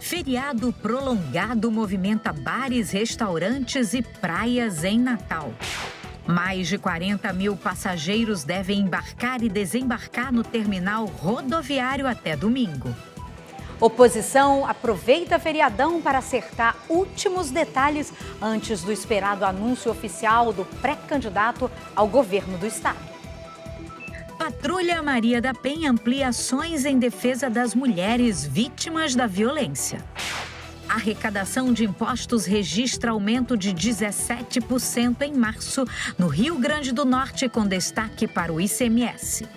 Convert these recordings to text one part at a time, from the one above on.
Feriado prolongado movimenta bares, restaurantes e praias em Natal. Mais de 40 mil passageiros devem embarcar e desembarcar no terminal rodoviário até domingo. Oposição aproveita feriadão para acertar últimos detalhes antes do esperado anúncio oficial do pré-candidato ao governo do estado. Patrulha Maria da Penha amplia ações em defesa das mulheres vítimas da violência. A arrecadação de impostos registra aumento de 17% em março no Rio Grande do Norte, com destaque para o ICMS.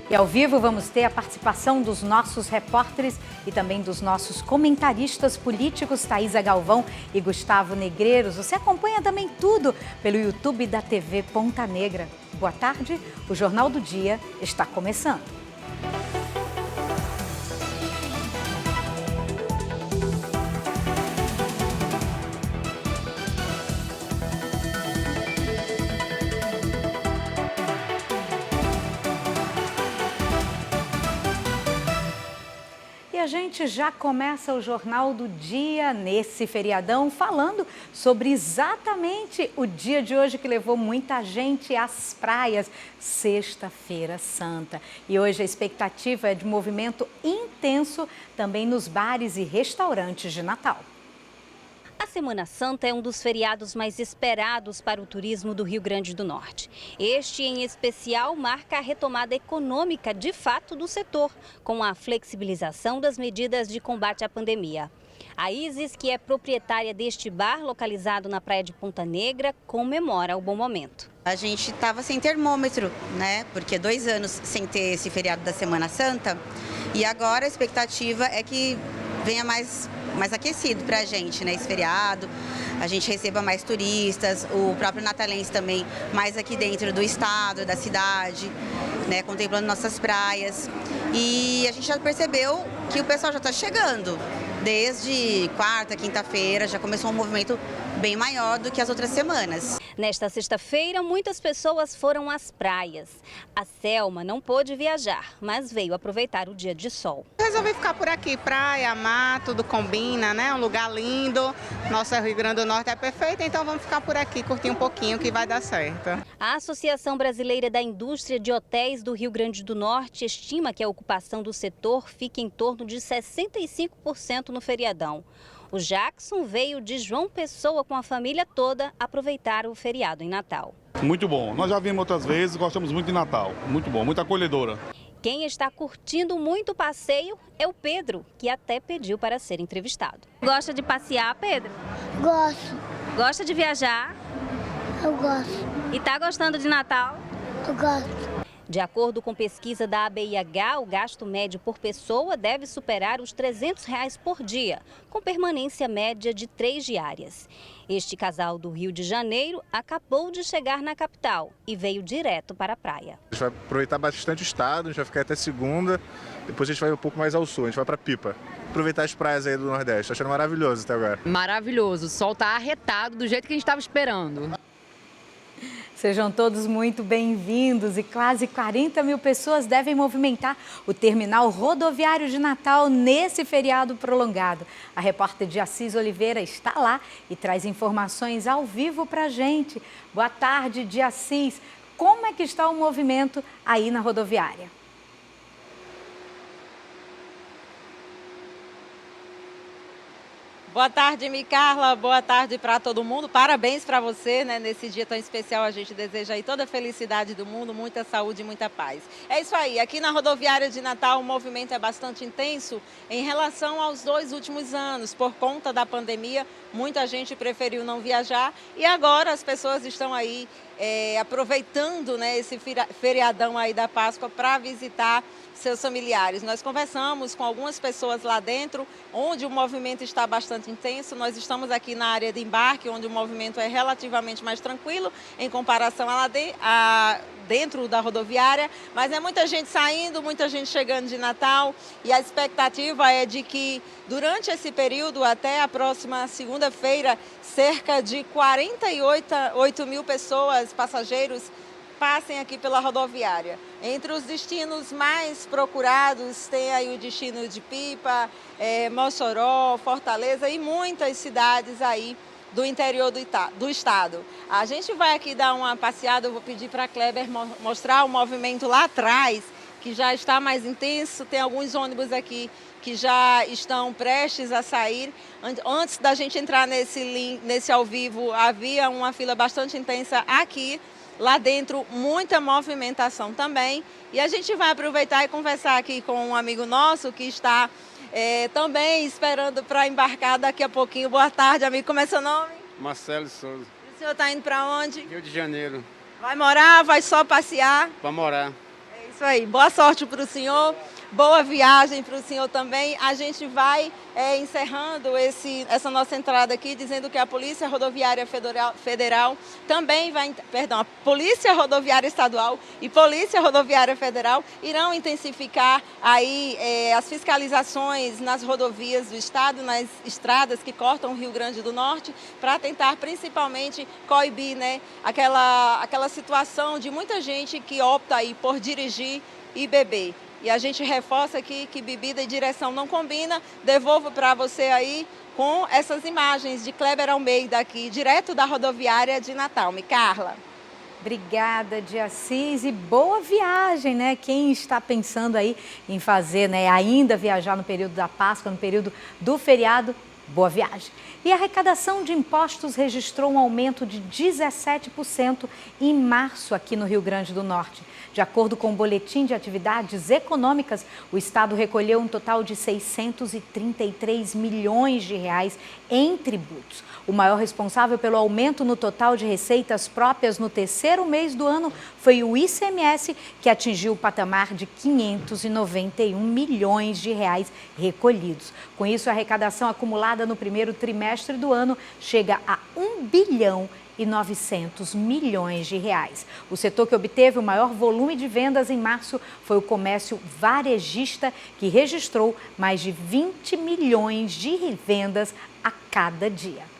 E ao vivo vamos ter a participação dos nossos repórteres e também dos nossos comentaristas políticos, Thaisa Galvão e Gustavo Negreiros. Você acompanha também tudo pelo YouTube da TV Ponta Negra. Boa tarde, o Jornal do Dia está começando. E a gente já começa o Jornal do Dia nesse feriadão falando sobre exatamente o dia de hoje que levou muita gente às praias, Sexta-feira Santa. E hoje a expectativa é de movimento intenso também nos bares e restaurantes de Natal. A Semana Santa é um dos feriados mais esperados para o turismo do Rio Grande do Norte. Este, em especial, marca a retomada econômica de fato do setor, com a flexibilização das medidas de combate à pandemia. A Isis, que é proprietária deste bar localizado na praia de Ponta Negra, comemora o bom momento. A gente estava sem termômetro, né? Porque 2 anos sem ter esse feriado da Semana Santa. E agora a expectativa é que venha mais aquecido para a gente, né, esse feriado, a gente receba mais turistas, o próprio natalense também mais aqui dentro do estado, da cidade, né, contemplando nossas praias. E a gente já percebeu que o pessoal já está chegando. Desde quarta, quinta-feira, já começou um movimento bem maior do que as outras semanas. Nesta sexta-feira, muitas pessoas foram às praias. A Selma não pôde viajar, mas veio aproveitar o dia de sol. Resolvi ficar por aqui, praia, mar, tudo combina, né? Um lugar lindo. Nosso Rio Grande do Norte é perfeito, então vamos ficar por aqui, curtir um pouquinho que vai dar certo. A Associação Brasileira da Indústria de Hotéis do Rio Grande do Norte estima que a ocupação do setor fique em torno de 65% no feriadão. O Jackson veio de João Pessoa com a família toda aproveitar o feriado em Natal. Muito bom. Nós já vimos outras vezes, gostamos muito de Natal. Muito bom, muito acolhedora. Quem está curtindo muito o passeio é o Pedro, que até pediu para ser entrevistado. Gosta de passear, Pedro? Gosto. Gosta de viajar? Eu gosto. E tá gostando de Natal? Eu gosto. De acordo com pesquisa da ABIH, o gasto médio por pessoa deve superar os R$ 300 por dia, com permanência média de 3 diárias. Este casal do Rio de Janeiro acabou de chegar na capital e veio direto para a praia. A gente vai aproveitar bastante o estado, a gente vai ficar até segunda, depois a gente vai um pouco mais ao sul, a gente vai para Pipa. Aproveitar as praias aí do Nordeste, estou achando maravilhoso até agora. Maravilhoso, o sol está arretado do jeito que a gente estava esperando. Sejam todos muito bem-vindos e quase 40 mil pessoas devem movimentar o terminal rodoviário de Natal nesse feriado prolongado. A repórter de Assis Oliveira está lá e traz informações ao vivo para a gente. Boa tarde, de Assis. Como é que está o movimento aí na rodoviária? Boa tarde, Micarla. Boa tarde para todo mundo. Parabéns para você, né? Nesse dia tão especial, a gente deseja aí toda a felicidade do mundo, muita saúde e muita paz. É isso aí. Aqui na rodoviária de Natal, o movimento é bastante intenso em relação aos 2 últimos anos. Por conta da pandemia, muita gente preferiu não viajar e agora as pessoas estão aí aproveitando, né, esse feriadão aí da Páscoa para visitar seus familiares. Nós conversamos com algumas pessoas lá dentro, onde o movimento está bastante intenso. Nós estamos aqui na área de embarque, onde o movimento é relativamente mais tranquilo em comparação a dentro da rodoviária, mas é muita gente saindo, muita gente chegando de Natal e a expectativa é de que durante esse período, até a próxima segunda-feira, cerca de 48 mil pessoas, passageiros, passem aqui pela rodoviária. Entre os destinos mais procurados tem aí o destino de Pipa, Mossoró, Fortaleza e muitas cidades aí do interior do estado. A gente vai aqui dar uma passeada, eu vou pedir para a Kleber mostrar o movimento lá atrás, que já está mais intenso, tem alguns ônibus aqui que já estão prestes a sair. Antes da gente entrar nesse ao vivo, havia uma fila bastante intensa aqui. Lá dentro, muita movimentação também. E a gente vai aproveitar e conversar aqui com um amigo nosso que está também esperando para embarcar daqui a pouquinho. Boa tarde, amigo. Como é seu nome? Marcelo Souza. E o senhor está indo para onde? Rio de Janeiro. Vai morar? Vai só passear? Para morar. É isso aí. Boa sorte para o senhor. Boa viagem para o senhor também. A gente vai encerrando essa nossa entrada aqui, dizendo que a Polícia Rodoviária Federal também vai, a Polícia Rodoviária Estadual e Polícia Rodoviária Federal irão intensificar aí as fiscalizações nas rodovias do estado, nas estradas que cortam o Rio Grande do Norte, para tentar principalmente coibir, né, aquela situação de muita gente que opta aí por dirigir e beber. E a gente reforça aqui que bebida e direção não combina. Devolvo para você aí com essas imagens de Kleber Almeida aqui, direto da rodoviária de Natal. Carla. Obrigada, de Assis, e boa viagem, né? Quem está pensando aí em fazer, né, ainda viajar no período da Páscoa, no período do feriado, boa viagem. E a arrecadação de impostos registrou um aumento de 17% em março aqui no Rio Grande do Norte. De acordo com o Boletim de Atividades Econômicas, o Estado recolheu um total de 633 milhões de reais em tributos. O maior responsável pelo aumento no total de receitas próprias no terceiro mês do ano foi o ICMS, que atingiu o patamar de 591 milhões de reais recolhidos. Com isso, a arrecadação acumulada no primeiro trimestre do ano chega a 1 bilhão e 900 milhões de reais. O setor que obteve o maior volume de vendas em março foi o comércio varejista, que registrou mais de 20 milhões de vendas a cada dia.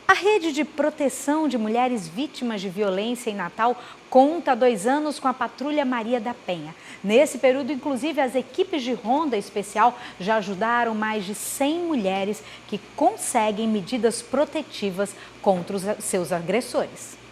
A Rede de Proteção de Mulheres Vítimas de Violência em Natal conta há 2 anos com a Patrulha Maria da Penha. Nesse período, inclusive, as equipes de ronda especial já ajudaram mais de 100 mulheres que conseguem medidas protetivas contra os seus agressores.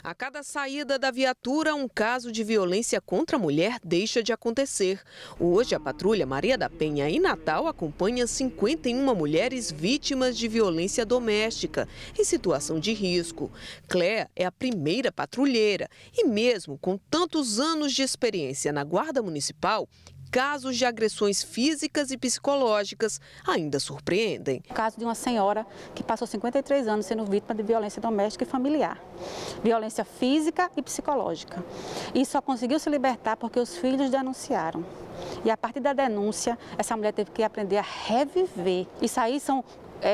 A cada saída da viatura, um caso de violência contra a mulher deixa de acontecer. Hoje, a Patrulha Maria da Penha em Natal acompanha 51 mulheres vítimas de violência doméstica em situação de risco. Cléa é a primeira patrulheira e mesmo com tantos anos de experiência na Guarda Municipal, casos de agressões físicas e psicológicas ainda surpreendem. O caso de uma senhora que passou 53 anos sendo vítima de violência doméstica e familiar. Violência física e psicológica. E só conseguiu se libertar porque os filhos denunciaram. E a partir da denúncia, essa mulher teve que aprender a reviver. Isso aí são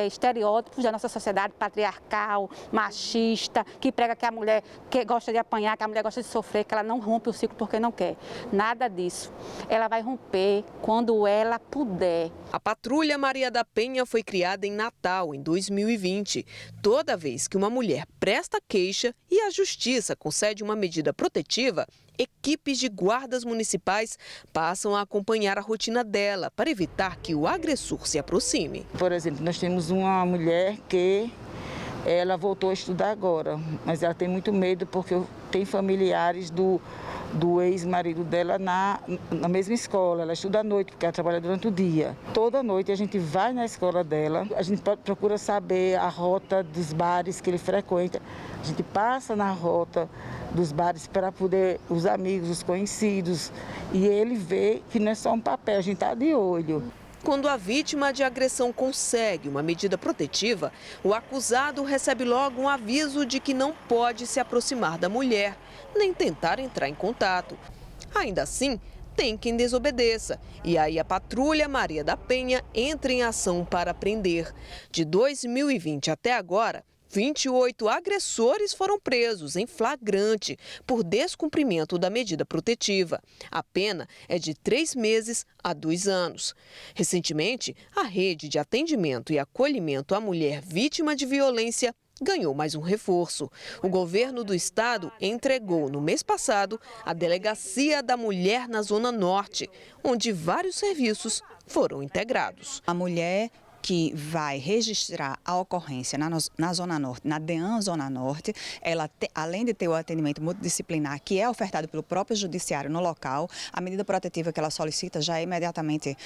estereótipos da nossa sociedade patriarcal, machista, que prega que a mulher que gosta de apanhar, que a mulher gosta de sofrer, que ela não rompe o ciclo porque não quer. Nada disso. Ela vai romper quando ela puder. A Patrulha Maria da Penha foi criada em Natal, em 2020. Toda vez que uma mulher presta queixa e a Justiça concede uma medida protetiva, equipes de guardas municipais passam a acompanhar a rotina dela para evitar que o agressor se aproxime. Por exemplo, nós temos uma mulher que ela voltou a estudar agora, mas ela tem muito medo porque tem familiares do ex-marido dela na mesma escola. Ela estuda à noite porque ela trabalha durante o dia. Toda noite a gente vai na escola dela, a gente procura saber a rota dos bares que ele frequenta. A gente passa na rota dos bares para poder, os amigos, os conhecidos, e ele vê que não é só um papel, a gente está de olho. Quando a vítima de agressão consegue uma medida protetiva, o acusado recebe logo um aviso de que não pode se aproximar da mulher, nem tentar entrar em contato. Ainda assim, tem quem desobedeça. E aí a Patrulha Maria da Penha entra em ação para prender. De 2020 até agora, 28 agressores foram presos em flagrante por descumprimento da medida protetiva. A pena é de 3 meses a 2 anos. Recentemente, a Rede de Atendimento e Acolhimento à Mulher Vítima de Violência ganhou mais um reforço. O governo do estado entregou, no mês passado, a Delegacia da Mulher na Zona Norte, onde vários serviços foram integrados. A mulher que vai registrar a ocorrência na Zona Norte, na DEAN Zona Norte, ela, além de ter o atendimento multidisciplinar, que é ofertado pelo próprio judiciário no local, a medida protetiva que ela solicita já é imediatamente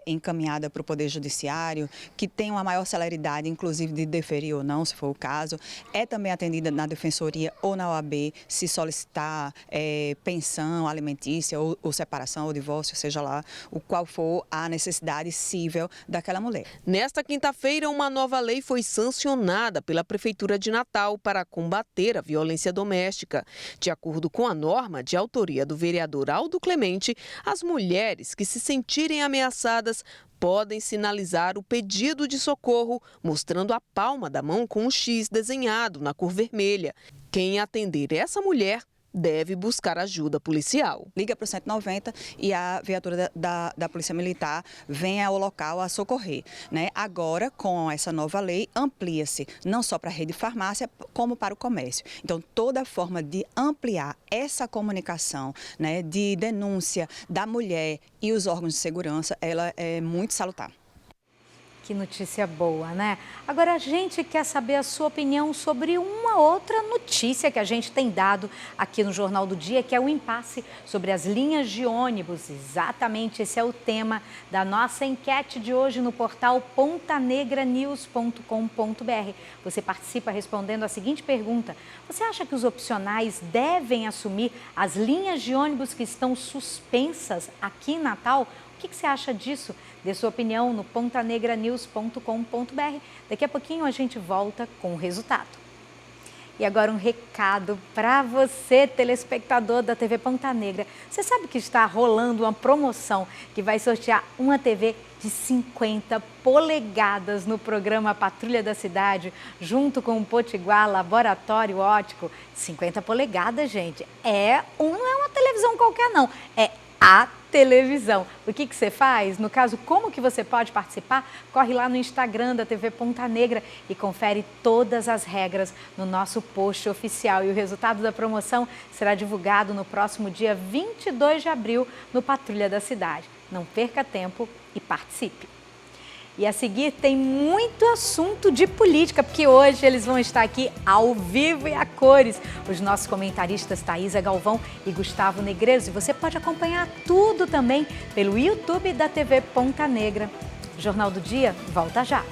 encaminhada para o Poder Judiciário, que tem uma maior celeridade, inclusive de deferir ou não, se for o caso. É também atendida na Defensoria ou na OAB, se solicitar pensão alimentícia ou separação ou divórcio, seja lá o qual for a necessidade cível daquela mulher. Nesta quinta-feira, uma nova lei foi sancionada pela Prefeitura de Natal para combater a violência doméstica. De acordo com a norma de autoria do vereador Aldo Clemente, as mulheres que se sentirem ameaçadas podem sinalizar o pedido de socorro, mostrando a palma da mão com um X desenhado na cor vermelha. Quem atender essa mulher deve buscar ajuda policial. Liga para o 190 e a viatura da Polícia Militar vem ao local a socorrer, né? Agora, com essa nova lei, amplia-se não só para a rede de farmácia, como para o comércio. Então, toda forma de ampliar essa comunicação, né, de denúncia da mulher e os órgãos de segurança, ela é muito salutar. Que notícia boa, né? Agora a gente quer saber a sua opinião sobre uma outra notícia que a gente tem dado aqui no Jornal do Dia, que é o impasse sobre as linhas de ônibus. Exatamente, esse é o tema da nossa enquete de hoje no portal pontanegranews.com.br. Você participa respondendo a seguinte pergunta: você acha que os opcionais devem assumir as linhas de ônibus que estão suspensas aqui em Natal? O que você acha disso? Dê sua opinião no pontanegranews.com.br. Daqui a pouquinho a gente volta com o resultado. E agora um recado para você, telespectador da TV Ponta Negra. Você sabe que está rolando uma promoção que vai sortear uma TV de 50 polegadas no programa Patrulha da Cidade, junto com o Potiguar Laboratório Óptico. 50 polegadas, gente, não é uma televisão qualquer não, é a televisão. O que você faz? No caso, como que você pode participar? Corre lá no Instagram da TV Ponta Negra e confere todas as regras no nosso post oficial. E o resultado da promoção será divulgado no próximo dia 22 de abril no Patrulha da Cidade. Não perca tempo e participe. E a seguir tem muito assunto de política, porque hoje eles vão estar aqui ao vivo e a cores. Os nossos comentaristas Thaisa Galvão e Gustavo Negreiros. E você pode acompanhar tudo também pelo YouTube da TV Ponta Negra. O Jornal do Dia volta já.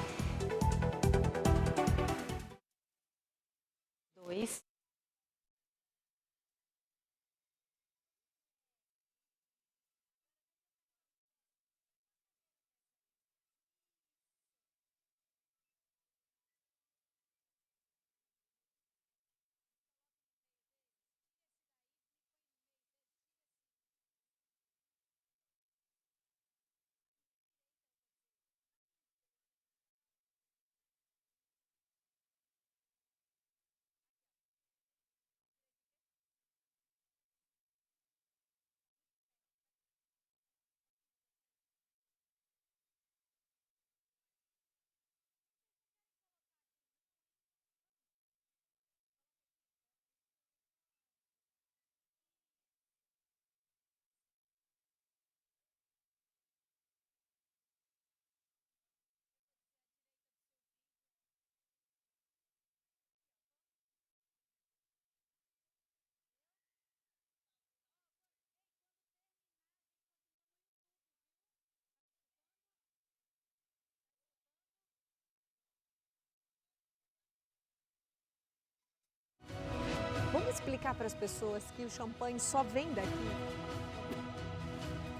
Vamos explicar para as pessoas que o champanhe só vem daqui?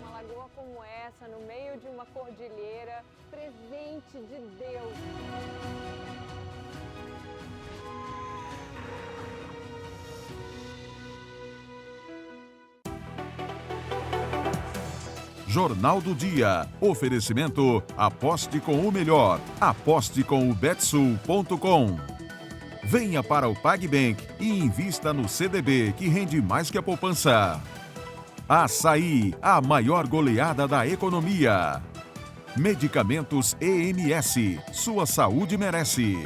Uma lagoa como essa, no meio de uma cordilheira, presente de Deus. Jornal do Dia. Oferecimento: aposte com o melhor. Aposte com o betsul.com. Venha para o PagBank e invista no CDB, que rende mais que a poupança. Açaí, a maior goleada da economia. Medicamentos EMS, sua saúde merece.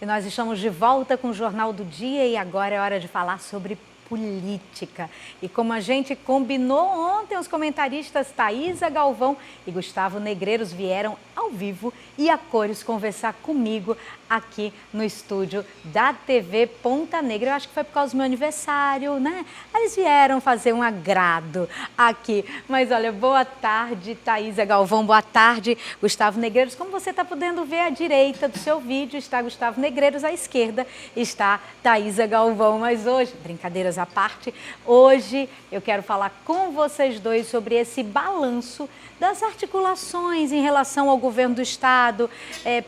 nós estamos de volta com o Jornal do Dia e agora é hora de falar sobre política. E como a gente combinou ontem, os comentaristas Thaisa Galvão e Gustavo Negreiros vieram ao vivo e a cores conversar comigo aqui no estúdio da TV Ponta Negra. Eu acho que foi por causa do meu aniversário, né? Eles vieram fazer um agrado aqui. Mas olha, boa tarde, Thaisa Galvão, boa tarde, Gustavo Negreiros. Como você está podendo ver, à direita do seu vídeo está Gustavo Negreiros, à esquerda está Thaisa Galvão. Mas hoje, brincadeiras à parte, hoje eu quero falar com vocês dois sobre esse balanço das articulações em relação ao governo do Estado,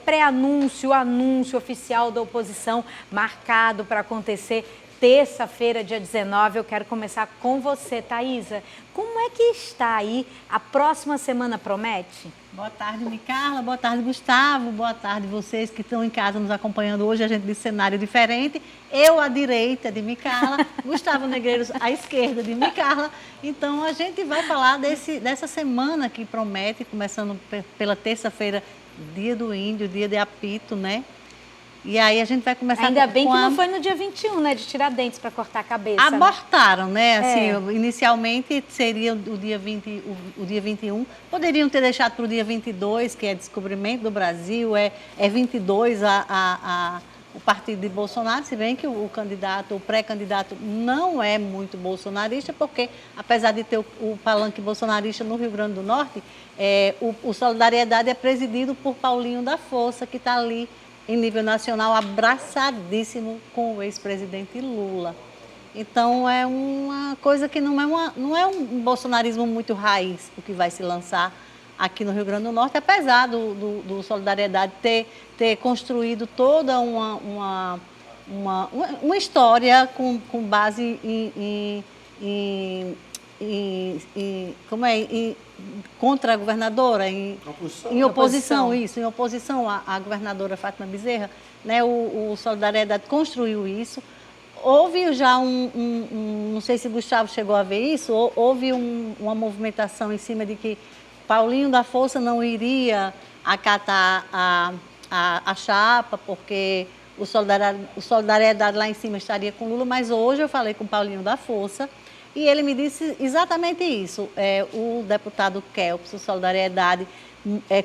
pré-anúncio, anúncio oficial da oposição marcado para acontecer terça-feira, dia 19. Eu quero começar com você, Thaisa. Como é que está aí? A próxima semana promete? Boa tarde, Micarla. Boa tarde, Gustavo. Boa tarde, vocês que estão em casa nos acompanhando hoje. A gente de cenário diferente. Eu à direita de Micarla, Gustavo Negreiros à esquerda de Micarla. Então, a gente vai falar dessa semana que promete, começando pela terça-feira, dia do índio, dia de apito, né? E aí a gente vai começar... Ainda bem que não foi no dia 21, né? De Tiradentes para cortar a cabeça. Abortaram, né? Assim, inicialmente seria o dia 21. Poderiam ter deixado para o dia 22, que é descobrimento do Brasil, é 22 o partido de Bolsonaro, se bem que o pré-candidato não é muito bolsonarista, porque apesar de ter o palanque bolsonarista no Rio Grande do Norte, o Solidariedade é presidido por Paulinho da Força, que está ali em nível nacional, abraçadíssimo com o ex-presidente Lula. Então, é uma coisa que não é um bolsonarismo muito raiz o que vai se lançar aqui no Rio Grande do Norte, apesar do Solidariedade ter construído toda uma história com base contra a governadora, em oposição à governadora Fátima Bezerra, né? O Solidariedade construiu isso. Houve já não sei se o Gustavo chegou a ver isso, houve uma movimentação em cima de que Paulinho da Força não iria acatar a chapa, porque o Solidariedade lá em cima estaria com Lula, mas hoje eu falei com Paulinho da Força, e ele me disse exatamente isso. O deputado Kelps, o Solidariedade,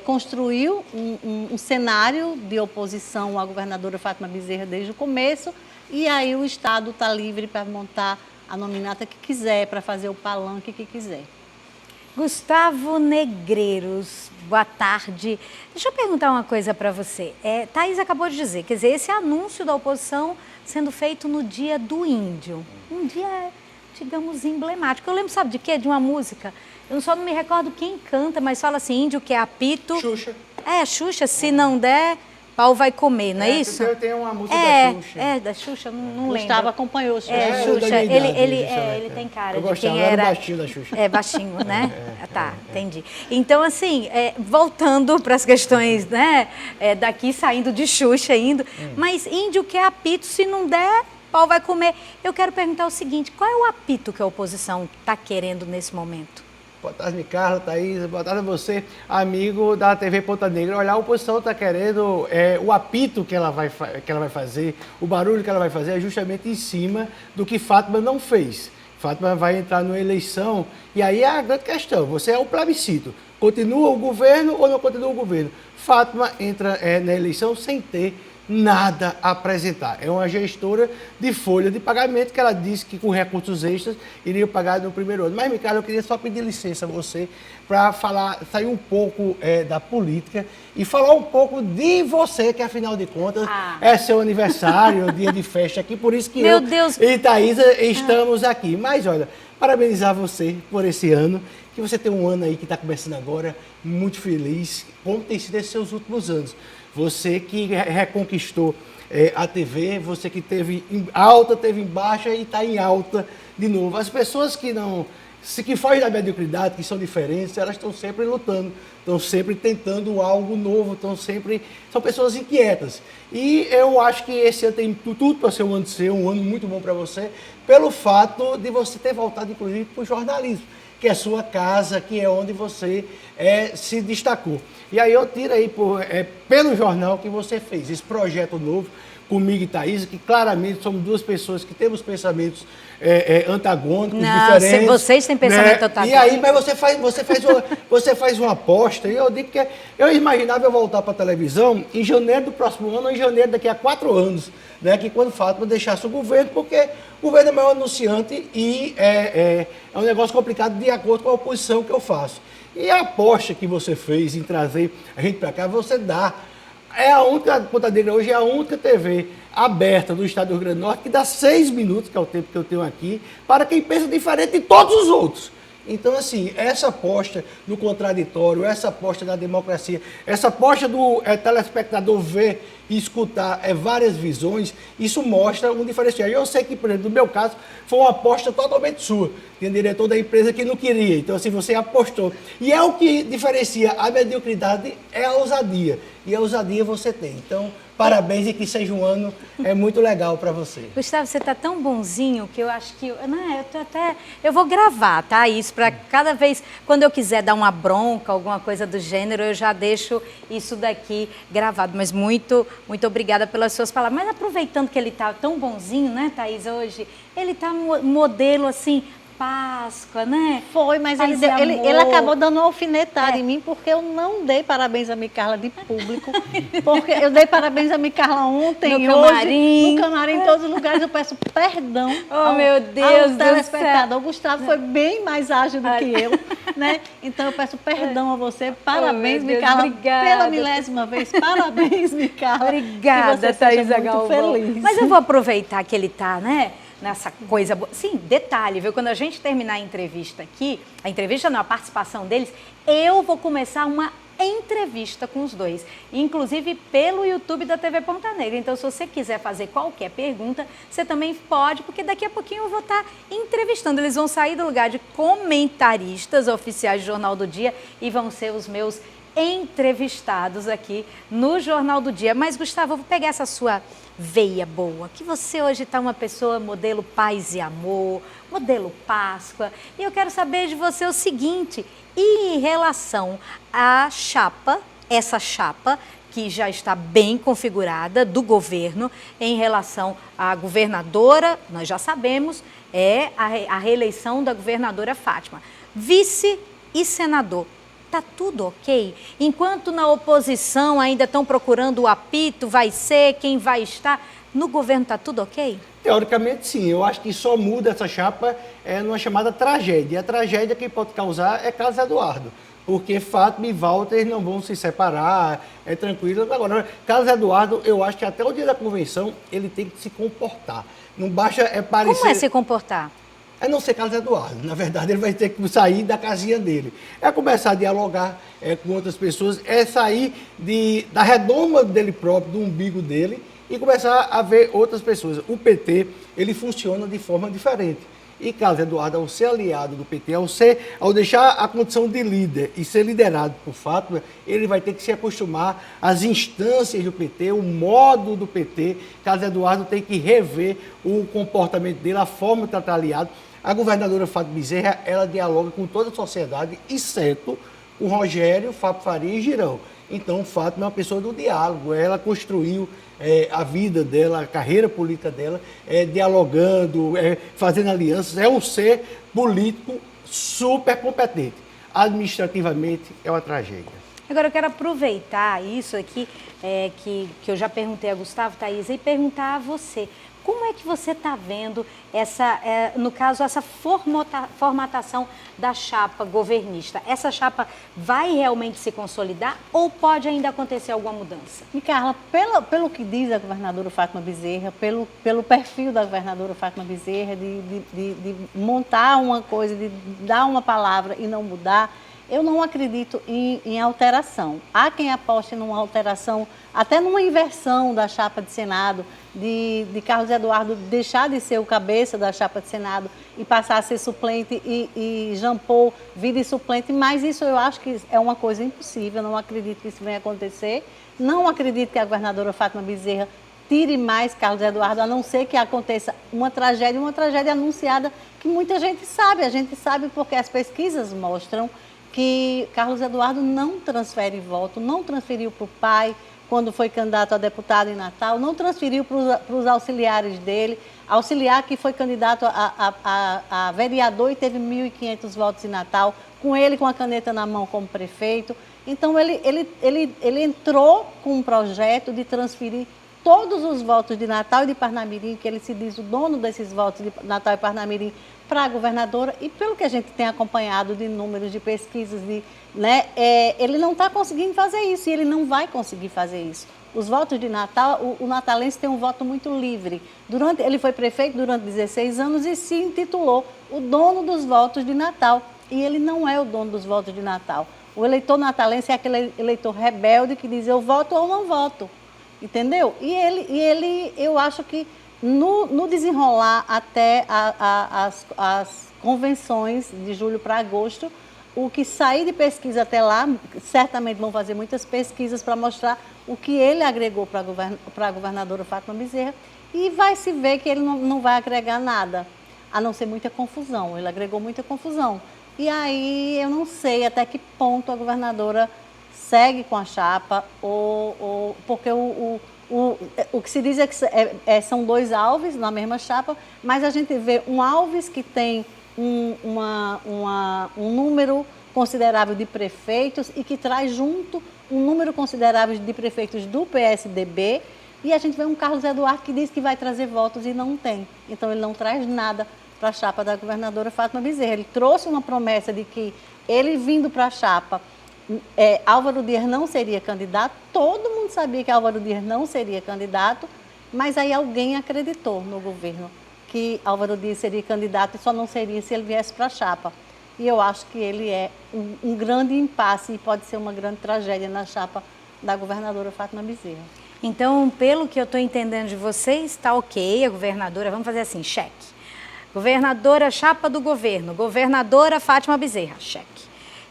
construiu um cenário de oposição à governadora Fátima Bezerra desde o começo, e aí o Estado está livre para montar a nominata que quiser, para fazer o palanque que quiser. Gustavo Negreiros, boa tarde. Deixa eu perguntar uma coisa para você. Thaisa acabou de dizer, quer dizer, esse anúncio da oposição sendo feito no dia do índio, um dia, digamos, emblemático. Eu lembro, sabe de quê? De uma música. Eu só não me recordo quem canta, mas fala assim, índio que é apito. Xuxa. Xuxa, se não der, pau vai comer, não é isso? Tem uma música da Xuxa. Da Xuxa, não lembro. Gustavo acompanhou o Xuxa. Xuxa, ele tem cara de quem era... Eu baixinho da Xuxa. Baixinho, né? Entendi. Então, assim, voltando para as questões, né? Daqui saindo de Xuxa, mas índio que é apito, se não der, pau vai comer. Eu quero perguntar o seguinte, qual é o apito que a oposição está querendo nesse momento? Boa tarde, Micarla, Thaisa. Boa tarde a você, amigo da TV Ponta Negra. Olha, a oposição está querendo, o apito que ela vai fazer, o barulho que ela vai fazer é justamente em cima do que Fátima não fez. Fátima vai entrar numa eleição e aí é a grande questão, você é o plebiscito. Continua o governo ou não continua o governo? Fátima entra na eleição sem ter nada a apresentar. É uma gestora de folha de pagamento que ela disse que com recursos extras iria pagar no primeiro ano. Mas, Micarla, eu queria só pedir licença a você para sair um pouco da política e falar um pouco de você, que afinal de contas é seu aniversário, dia de festa aqui, por isso que Deus. E Thaisa estamos aqui. Mas, olha, parabenizar você por esse ano, que você tem um ano aí que está começando agora, muito feliz, como tem sido esses seus últimos anos. Você que reconquistou a TV, você que teve em alta, teve em baixa e está em alta de novo. As pessoas que fogem da mediocridade, que são diferentes, elas estão sempre lutando, estão sempre tentando algo novo, são pessoas inquietas. E eu acho que esse ano tem tudo para ser um ano muito bom para você, pelo fato de você ter voltado, inclusive, para o jornalismo, que é a sua casa, que é onde você se destacou. E aí eu tiro aí pelo jornal que você fez, esse projeto novo, comigo e Thaís, que claramente somos duas pessoas que temos pensamentos antagônicos, não, diferentes. Vocês têm pensamento né? antagônico. E aí, mas você faz uma aposta, e eu digo que eu imaginava eu voltar para a televisão em janeiro do próximo ano ou em janeiro daqui a 4 anos, né? Que quando Fátima deixasse o governo, porque o governo é o maior anunciante e é um negócio complicado de acordo com a oposição que eu faço. E a aposta que você fez em trazer a gente para cá, você dá. É a única, Ponta Negra hoje é a única TV aberta do estado do Rio Grande do Norte que dá 6 minutos, que é o tempo que eu tenho aqui, para quem pensa diferente de todos os outros. Então, assim, essa aposta no contraditório, essa aposta na democracia, essa aposta do telespectador ver e escutar várias visões, isso mostra um diferencial. Eu sei que, por exemplo, no meu caso, foi uma aposta totalmente sua. Tem diretor da empresa que não queria, então assim, você apostou. E é o que diferencia a mediocridade, é a ousadia. E a ousadia você tem. Então, parabéns e que seja um ano muito legal para você. Gustavo, você está tão bonzinho que eu acho que... eu vou gravar, tá? Isso para cada vez, quando eu quiser dar uma bronca, alguma coisa do gênero, eu já deixo isso daqui gravado. Mas muito obrigada pelas suas palavras. Mas aproveitando que ele está tão bonzinho, né, Thaís, hoje, ele está modelo, assim... Páscoa, né? Foi, mas ele acabou dando uma alfinetada em mim porque eu não dei parabéns a Micarla de público. Porque eu dei parabéns a Micarla ontem, no camarim. No camarim, em todos os lugares. Eu peço perdão meu Deus ao telespectador. O Gustavo foi bem mais ágil do que eu, né? Então eu peço perdão a você. Parabéns, Micarla. Obrigada. Pela 1000ª vez. Parabéns, Micarla. Obrigada, Thaís muito feliz. Mas eu vou aproveitar que ele tá, né? Nessa coisa boa. Sim, detalhe, viu? Quando a gente terminar a entrevista aqui, a participação deles, eu vou começar uma entrevista com os dois, inclusive pelo YouTube da TV Ponta Negra. Então, se você quiser fazer qualquer pergunta, você também pode, porque daqui a pouquinho eu vou estar entrevistando. Eles vão sair do lugar de comentaristas oficiais do Jornal do Dia e vão ser os meus entrevistados aqui no Jornal do Dia. Mas, Gustavo, eu vou pegar essa sua veia boa, que você hoje está uma pessoa modelo paz e amor, modelo Páscoa, e eu quero saber de você o seguinte, e em relação à chapa, essa chapa que já está bem configurada do governo, em relação à governadora, nós já sabemos, é a reeleição da governadora Fátima, vice e senador. Está tudo ok? Enquanto na oposição ainda estão procurando o apito, vai ser, quem vai estar, no governo está tudo ok? Teoricamente, sim. Eu acho que só muda essa chapa numa chamada tragédia. E a tragédia que pode causar é Carlos Eduardo, porque Fátima e Walter não vão se separar, é tranquilo. Agora, Carlos Eduardo, eu acho que até o dia da convenção ele tem que se comportar. Não basta parecer... Como é se comportar? É não ser Carlos Eduardo. Na verdade, ele vai ter que sair da casinha dele. É começar a dialogar com outras pessoas, é sair da redoma dele próprio, do umbigo dele, e começar a ver outras pessoas. O PT, ele funciona de forma diferente. E Carlos Eduardo, ao ser aliado do PT, ao deixar a condição de líder e ser liderado por Fátima, ele vai ter que se acostumar às instâncias do PT, o modo do PT. Carlos Eduardo tem que rever o comportamento dele, a forma de tratar aliado. A governadora Fátima Bezerra, ela dialoga com toda a sociedade, exceto com Rogério, Fábio Faria e Girão. Então, Fátima é uma pessoa do diálogo, ela construiu a vida dela, a carreira política dela, dialogando, fazendo alianças, é um ser político super competente. Administrativamente, é uma tragédia. Agora, eu quero aproveitar isso aqui, que eu já perguntei a Gustavo, Thaís, e perguntar a você. Como é que você está vendo no caso, essa formatação da chapa governista? Essa chapa vai realmente se consolidar ou pode ainda acontecer alguma mudança? Micarla, pelo que diz a governadora Fátima Bezerra, pelo perfil da governadora Fátima Bezerra, de montar uma coisa, de dar uma palavra e não mudar, eu não acredito em alteração. Há quem aposte numa alteração, até numa inversão da chapa de Senado, de Carlos Eduardo deixar de ser o cabeça da chapa de Senado e passar a ser suplente e Jean Paul vir de suplente, mas isso eu acho que é uma coisa impossível, não acredito que isso venha acontecer. Não acredito que a governadora Fátima Bezerra tire mais Carlos Eduardo, a não ser que aconteça uma tragédia anunciada que muita gente sabe. A gente sabe porque as pesquisas mostram que Carlos Eduardo não transfere voto, não transferiu para o pai quando foi candidato a deputado em Natal, não transferiu para os auxiliares dele. Auxiliar que foi candidato a vereador e teve 1.500 votos em Natal, com ele com a caneta na mão como prefeito. Então, ele entrou com um projeto de transferir todos os votos de Natal e de Parnamirim, que ele se diz o dono desses votos de Natal e Parnamirim, para a governadora. E pelo que a gente tem acompanhado de números de pesquisas, ele não está conseguindo fazer isso e ele não vai conseguir fazer isso. Os votos de Natal, o natalense tem um voto muito livre. Ele foi prefeito durante 16 anos e se intitulou o dono dos votos de Natal. E ele não é o dono dos votos de Natal. O eleitor natalense é aquele eleitor rebelde que diz eu voto ou não voto. Entendeu? E ele eu acho que no desenrolar até as convenções de julho para agosto, o que sair de pesquisa até lá, certamente vão fazer muitas pesquisas para mostrar o que ele agregou para a governadora Fátima Bezerra, e vai se ver que ele não vai agregar nada, a não ser muita confusão. Ele agregou muita confusão. E aí eu não sei até que ponto a governadora segue com a chapa, porque o que se diz é que são dois Alves na mesma chapa, mas a gente vê um Alves que tem um número considerável de prefeitos e que traz junto um número considerável de prefeitos do PSDB, e a gente vê um Carlos Eduardo que diz que vai trazer votos e não tem. Então ele não traz nada para a chapa da governadora Fátima Bezerra. Ele trouxe uma promessa de que ele vindo para a chapa, Álvaro Dias não seria candidato. Todo mundo sabia que Álvaro Dias não seria candidato, mas aí alguém acreditou no governo que Álvaro Dias seria candidato e só não seria se ele viesse para a chapa. E eu acho que ele é um grande impasse e pode ser uma grande tragédia na chapa da governadora Fátima Bezerra. Então, pelo que eu estou entendendo de vocês, está ok, a governadora, vamos fazer assim, cheque. Governadora, chapa do governo, governadora Fátima Bezerra, cheque.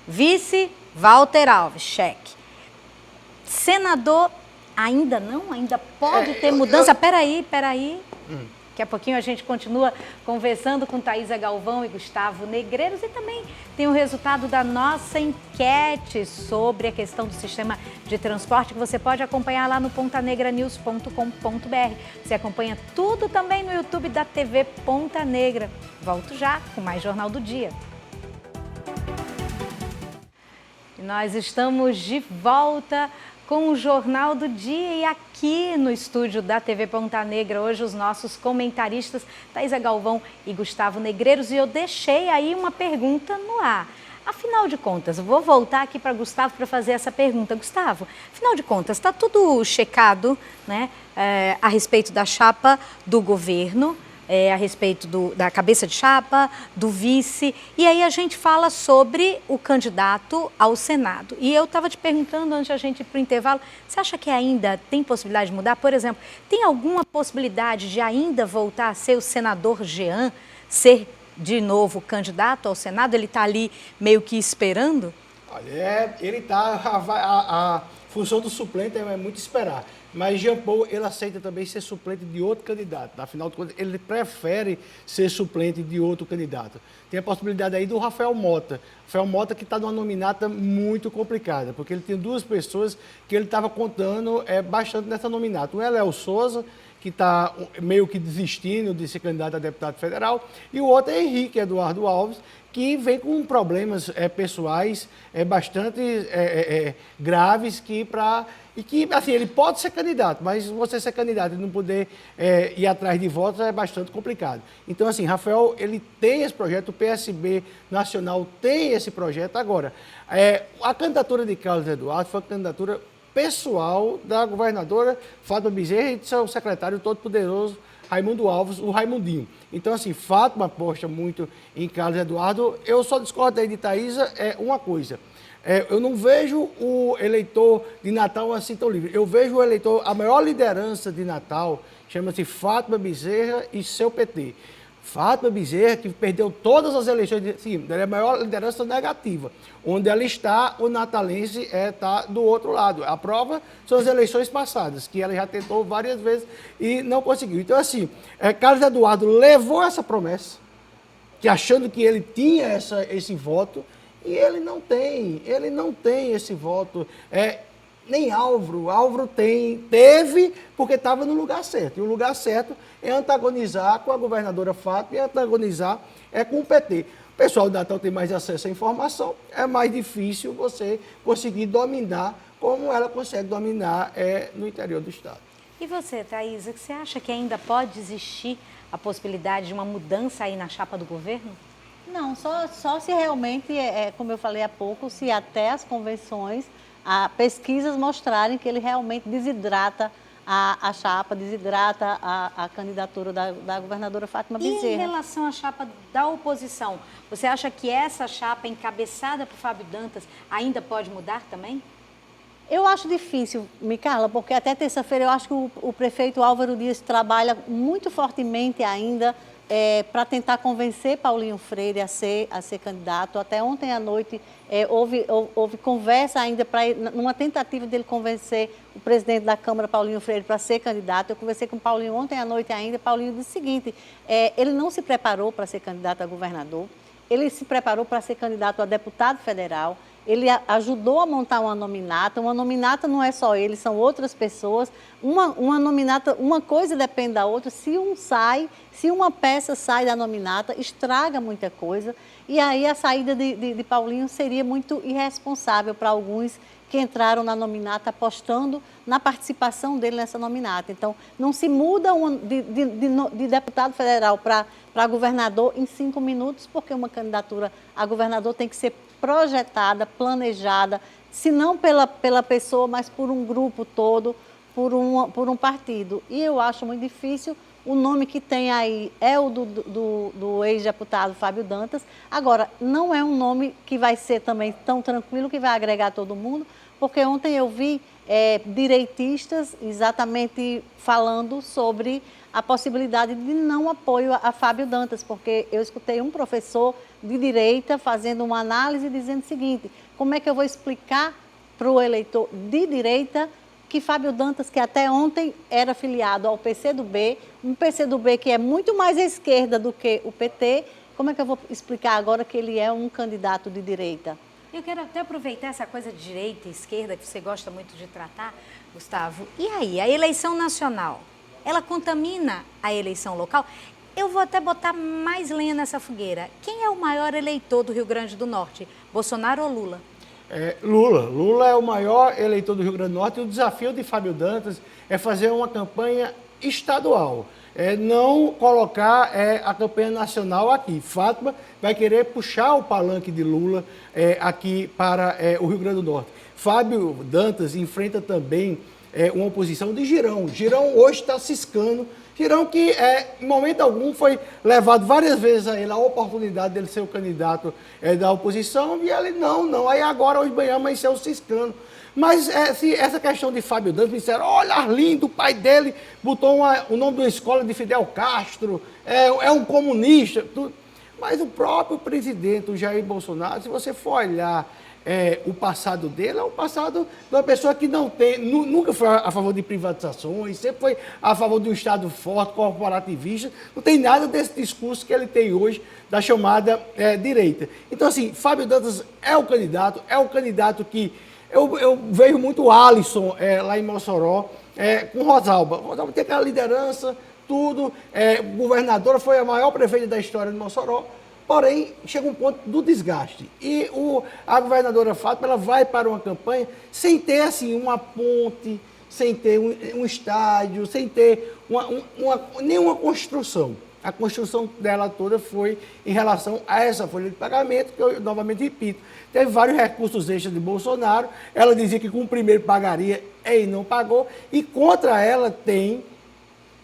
Vice, Walter Alves, cheque. Senador, ainda não? Ainda pode ter mudança? Peraí. Daqui a pouquinho a gente continua conversando com Thaisa Galvão e Gustavo Negreiros, e também tem o resultado da nossa enquete sobre a questão do sistema de transporte, que você pode acompanhar lá no pontanegranews.com.br. Você acompanha tudo também no YouTube da TV Ponta Negra. Volto já com mais Jornal do Dia. E nós estamos de volta com o Jornal do Dia, e aqui no estúdio da TV Ponta Negra, hoje os nossos comentaristas Thaisa Galvão e Gustavo Negreiros, e eu deixei aí uma pergunta no ar. Afinal de contas, eu vou voltar aqui para Gustavo para fazer essa pergunta. Gustavo, afinal de contas, está tudo checado, né, a respeito da chapa do governo, a respeito da cabeça de chapa, do vice, e aí a gente fala sobre o candidato ao Senado. E eu estava te perguntando antes de a gente ir para o intervalo, você acha que ainda tem possibilidade de mudar? Por exemplo, tem alguma possibilidade de ainda voltar a ser o senador Jean, ser de novo candidato ao Senado? Ele está ali meio que esperando? Olha, ele está, a função do suplente é muito esperar. Mas Jean Paul, ele aceita também ser suplente de outro candidato. Afinal de contas, ele prefere ser suplente de outro candidato. Tem a possibilidade aí do Rafael Mota. Rafael Mota que está numa nominata muito complicada, porque ele tem duas pessoas que ele estava contando bastante nessa nominata. Um é Léo Souza, que está meio que desistindo de ser candidato a deputado federal, e o outro é Henrique Eduardo Alves, que vem com problemas pessoais bastante graves, que assim, ele pode ser candidato, mas você ser candidato e não poder ir atrás de votos é bastante complicado. Então, assim, Rafael, ele tem esse projeto, o PSB Nacional tem esse projeto. Agora, a candidatura de Carlos Eduardo foi a candidatura pessoal da governadora Fátima Bezerra e de seu secretário todo-poderoso, Raimundo Alves, o Raimundinho. Então, assim, Fátima aposta muito em Carlos Eduardo. Eu só discordo aí de Thaisa uma coisa. Eu não vejo o eleitor de Natal assim tão livre. Eu vejo o eleitor, a maior liderança de Natal, chama-se Fátima Bezerra e seu PT. Fátima Bezerra, que perdeu todas as eleições, sim, ela é a maior liderança negativa. Onde ela está, o natalense está do outro lado. A prova são as eleições passadas, que ela já tentou várias vezes e não conseguiu. Então, assim, Carlos Eduardo levou essa promessa, que achando que ele tinha esse voto, e ele não tem esse voto. nem Álvaro. Álvaro teve porque estava no lugar certo. E o lugar certo é antagonizar com a governadora Fátima e antagonizar com o PT. O pessoal do Natal tem mais acesso à informação, é mais difícil você conseguir dominar como ela consegue dominar no interior do estado. E você, Thaisa, você acha que ainda pode existir a possibilidade de uma mudança aí na chapa do governo? Não, só se realmente, como eu falei há pouco, se até as convenções, pesquisas mostrarem que ele realmente desidrata a chapa, desidrata a candidatura da governadora Fátima Bezerra. E em relação à chapa da oposição, você acha que essa chapa encabeçada por Fábio Dantas ainda pode mudar também? Eu acho difícil, Micaela, porque até terça-feira eu acho que o prefeito Álvaro Dias trabalha muito fortemente ainda para tentar convencer Paulinho Freire a ser candidato. Até ontem à noite houve conversa ainda numa tentativa dele convencer o presidente da Câmara, Paulinho Freire, para ser candidato. Eu conversei com o Paulinho ontem à noite ainda. Paulinho disse o seguinte, ele não se preparou para ser candidato a governador, ele se preparou para ser candidato a deputado federal. Ele ajudou a montar uma nominata. Uma nominata não é só ele, são outras pessoas. Uma nominata, uma coisa depende da outra. Se uma peça sai da nominata, estraga muita coisa. E aí a saída de Paulinho seria muito irresponsável para alguns que entraram na nominata apostando na participação dele nessa nominata. Então, não se muda de deputado federal para governador em 5 minutos, porque uma candidatura a governador tem que ser projetada, planejada, se não pela pessoa, mas por um grupo todo, por um partido. E eu acho muito difícil. O nome que tem aí é o do ex-deputado Fábio Dantas. Agora, não é um nome que vai ser também tão tranquilo, que vai agregar todo mundo, porque ontem eu vi direitistas exatamente falando sobre a possibilidade de não apoio a Fábio Dantas, porque eu escutei um professor de direita fazendo uma análise dizendo o seguinte: como é que eu vou explicar para o eleitor de direita que Fábio Dantas, que até ontem era filiado ao PCdoB, um PCdoB que é muito mais à esquerda do que o PT, como é que eu vou explicar agora que ele é um candidato de direita? Eu quero até aproveitar essa coisa de direita e esquerda que você gosta muito de tratar, Gustavo. E aí, a eleição nacional, ela contamina a eleição local? Eu vou até botar mais lenha nessa fogueira. Quem é o maior eleitor do Rio Grande do Norte, Bolsonaro ou Lula? Lula. Lula é o maior eleitor do Rio Grande do Norte e o desafio de Fábio Dantas é fazer uma campanha estadual. Não colocar a campanha nacional aqui. Fátima vai querer puxar o palanque de Lula aqui para o Rio Grande do Norte. Fábio Dantas enfrenta também uma oposição de Girão. Girão hoje está ciscando. Girão que, em momento algum, foi levado várias vezes a ele a oportunidade dele ser o candidato da oposição e ele não. Aí agora, hoje de manhã, amanheceu ciscando. Mas se essa questão de Fábio Dantas, me disseram, olha, Arlindo, o pai dele botou o nome de uma escola de Fidel Castro, é um comunista. Tudo. Mas o próprio presidente, o Jair Bolsonaro, se você for olhar o passado dele, é o passado de uma pessoa que nunca foi a favor de privatizações, sempre foi a favor de um Estado forte, corporativista. Não tem nada desse discurso que ele tem hoje da chamada direita. Então, assim, Fábio Dantas é o candidato que... Eu vejo muito o Alisson lá em Mossoró com Rosalba. Rosalba tem aquela liderança, tudo. Governadora, foi a maior prefeita da história de Mossoró. Porém, chega um ponto do desgaste. E a governadora Fátima, ela vai para uma campanha sem ter assim, uma ponte, sem ter um estádio, sem ter nenhuma construção. A construção dela toda foi em relação a essa folha de pagamento, que eu novamente repito, teve vários recursos extras de Bolsonaro, ela dizia que com o primeiro pagaria, e não pagou, e contra ela tem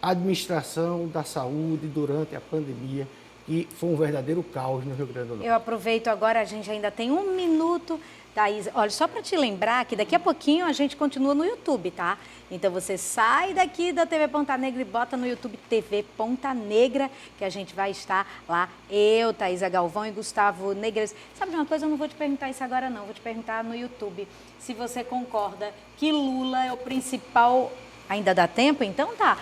a administração da saúde durante a pandemia, que foi um verdadeiro caos no Rio Grande do Norte. Eu aproveito agora, a gente ainda tem 1 minuto, Thaisa. Olha, só para te lembrar que daqui a pouquinho a gente continua no YouTube, tá? Então você sai daqui da TV Ponta Negra e bota no YouTube TV Ponta Negra, que a gente vai estar lá, eu, Thaisa Galvão e Gustavo Negreiros. Sabe de uma coisa? Eu não vou te perguntar isso agora não, vou te perguntar no YouTube se você concorda que Lula é o principal... Ainda dá tempo? Então tá.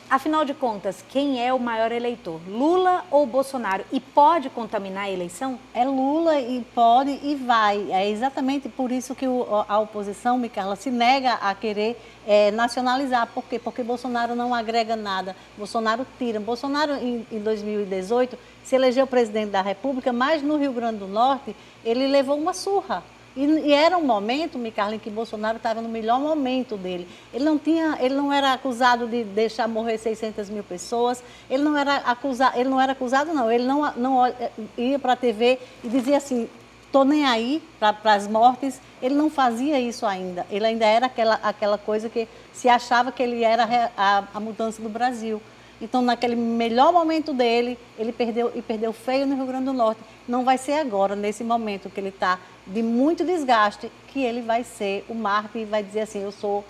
Afinal de contas, quem é o maior eleitor? Lula ou Bolsonaro? E pode contaminar a eleição? É Lula e pode e vai. É exatamente por isso que a oposição, Micaela, se nega a querer nacionalizar. Por quê? Porque Bolsonaro não agrega nada. Bolsonaro tira. Bolsonaro, em 2018, se elegeu presidente da República, mas no Rio Grande do Norte, ele levou uma surra. E era um momento, Micaela, em que Bolsonaro estava no melhor momento dele. Ele não era acusado de deixar morrer 600 mil pessoas, ele não era acusado, ele não ia para a TV e dizia assim, estou nem aí para as mortes. Ele não fazia isso ainda, ele ainda era aquela coisa que se achava que ele era a mudança do Brasil. Então, naquele melhor momento dele, ele perdeu feio no Rio Grande do Norte. Não vai ser agora, nesse momento que ele está de muito desgaste, que ele vai ser o mártir e vai dizer assim, eu sou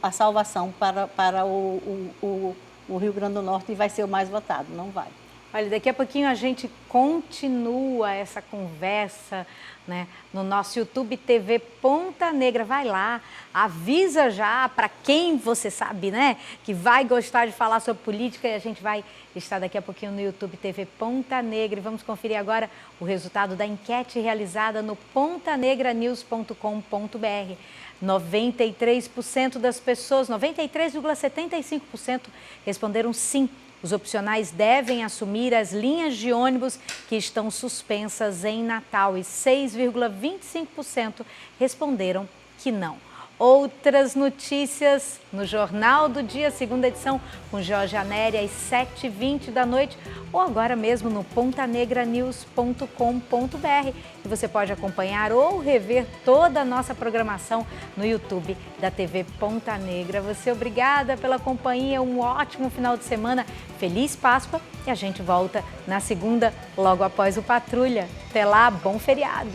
a salvação para o Rio Grande do Norte e vai ser o mais votado. Não vai. Olha, daqui a pouquinho a gente continua essa conversa, né, no nosso YouTube TV Ponta Negra. Vai lá, avisa já para quem você sabe, né, que vai gostar de falar sobre política, e a gente vai estar daqui a pouquinho no YouTube TV Ponta Negra. E vamos conferir agora o resultado da enquete realizada no pontanegranews.com.br. 93% das pessoas, 93,75% responderam sim. Os opcionais devem assumir as linhas de ônibus que estão suspensas em Natal e 6,25% responderam que não. Outras notícias no Jornal do Dia, segunda edição, com Jorge Anéri, às 7h20 da noite, ou agora mesmo no pontanegranews.com.br. E você pode acompanhar ou rever toda a nossa programação no YouTube da TV Ponta Negra. Você, obrigada pela companhia, um ótimo final de semana, feliz Páscoa, e a gente volta na segunda, logo após o Patrulha. Até lá, bom feriado!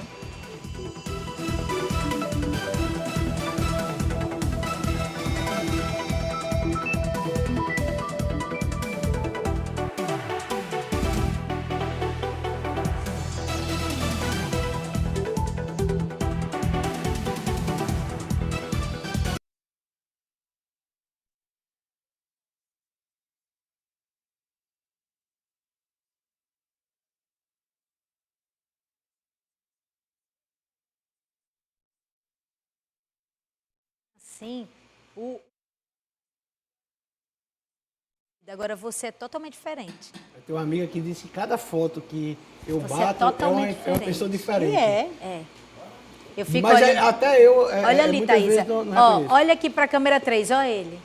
Sim, agora você é totalmente diferente. Tem uma amiga que disse que cada foto que eu Você bato é uma pessoa diferente. E é. Eu fico Mas olhando... até eu... olha ali, Thaísa. Olha aqui para a câmera 3, olha ele.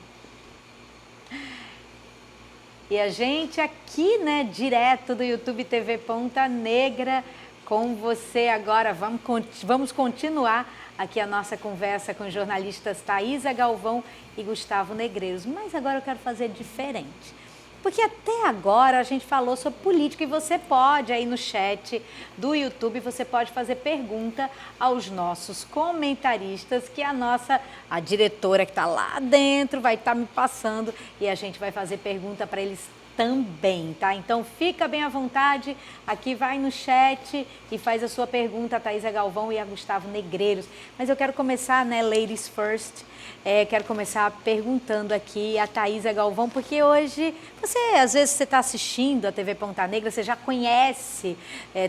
E a gente aqui, né, direto do YouTube TV Ponta Negra, com você agora. Vamos continuar aqui a nossa conversa com os jornalistas Thaísa Galvão e Gustavo Negreiros. Mas agora eu quero fazer diferente. Porque até agora a gente falou sobre política e você pode, aí no chat do YouTube, você pode fazer pergunta aos nossos comentaristas, que a diretora que está lá dentro vai estar me passando e a gente vai fazer pergunta para eles também, tá? Então fica bem à vontade, aqui vai no chat e faz a sua pergunta a Thaísa Galvão e a Gustavo Negreiros. Mas eu quero começar, né, ladies first, quero começar perguntando aqui a Thaísa Galvão, porque hoje, às vezes você está assistindo a TV Ponta Negra, você já conhece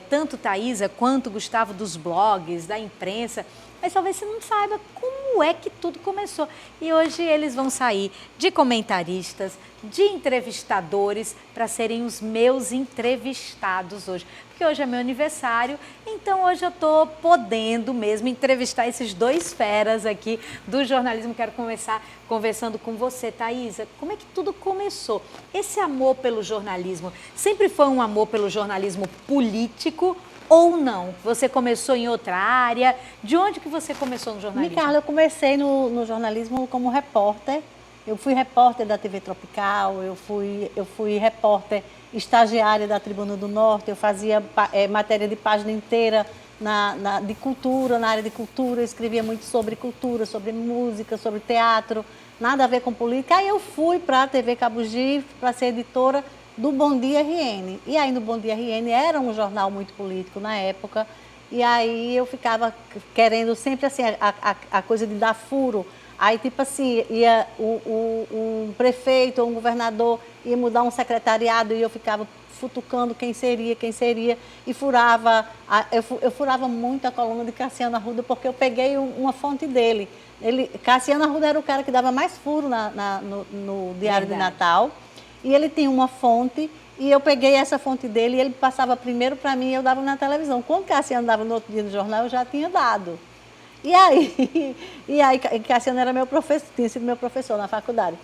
tanto Thaísa quanto Gustavo dos blogs, da imprensa, mas talvez você não saiba como é que tudo começou. E hoje eles vão sair de comentaristas, de entrevistadores, para serem os meus entrevistados hoje. Porque hoje é meu aniversário, então hoje eu estou podendo mesmo entrevistar esses dois feras aqui do jornalismo. Quero começar conversando com você, Thaísa. Como é que tudo começou? Esse amor pelo jornalismo sempre foi um amor pelo jornalismo político ou não? Você começou em outra área? De onde que você começou no jornalismo? Micaela, eu comecei no jornalismo como repórter. Eu fui repórter da TV Tropical, eu fui repórter estagiária da Tribuna do Norte, eu fazia matéria de página inteira de cultura, na área de cultura, eu escrevia muito sobre cultura, sobre música, sobre teatro, nada a ver com política. Aí eu fui para a TV Cabugi para ser editora do Bom Dia RN. E aí no Bom Dia RN era um jornal muito político na época, e aí eu ficava querendo sempre assim, a coisa de dar furo Aí, tipo assim, ia um prefeito ou um governador ia mudar um secretariado e eu ficava futucando quem seria, e furava, eu furava muito a coluna de Cassiano Arruda, porque eu peguei uma fonte dele. Cassiano Arruda era o cara que dava mais furo no Diário de Natal, e ele tinha uma fonte, e eu peguei essa fonte dele, e ele passava primeiro para mim e eu dava na televisão. Quando Cassiano dava no outro dia no jornal, eu já tinha dado. E aí Cassiano era meu professor, tinha sido meu professor na faculdade.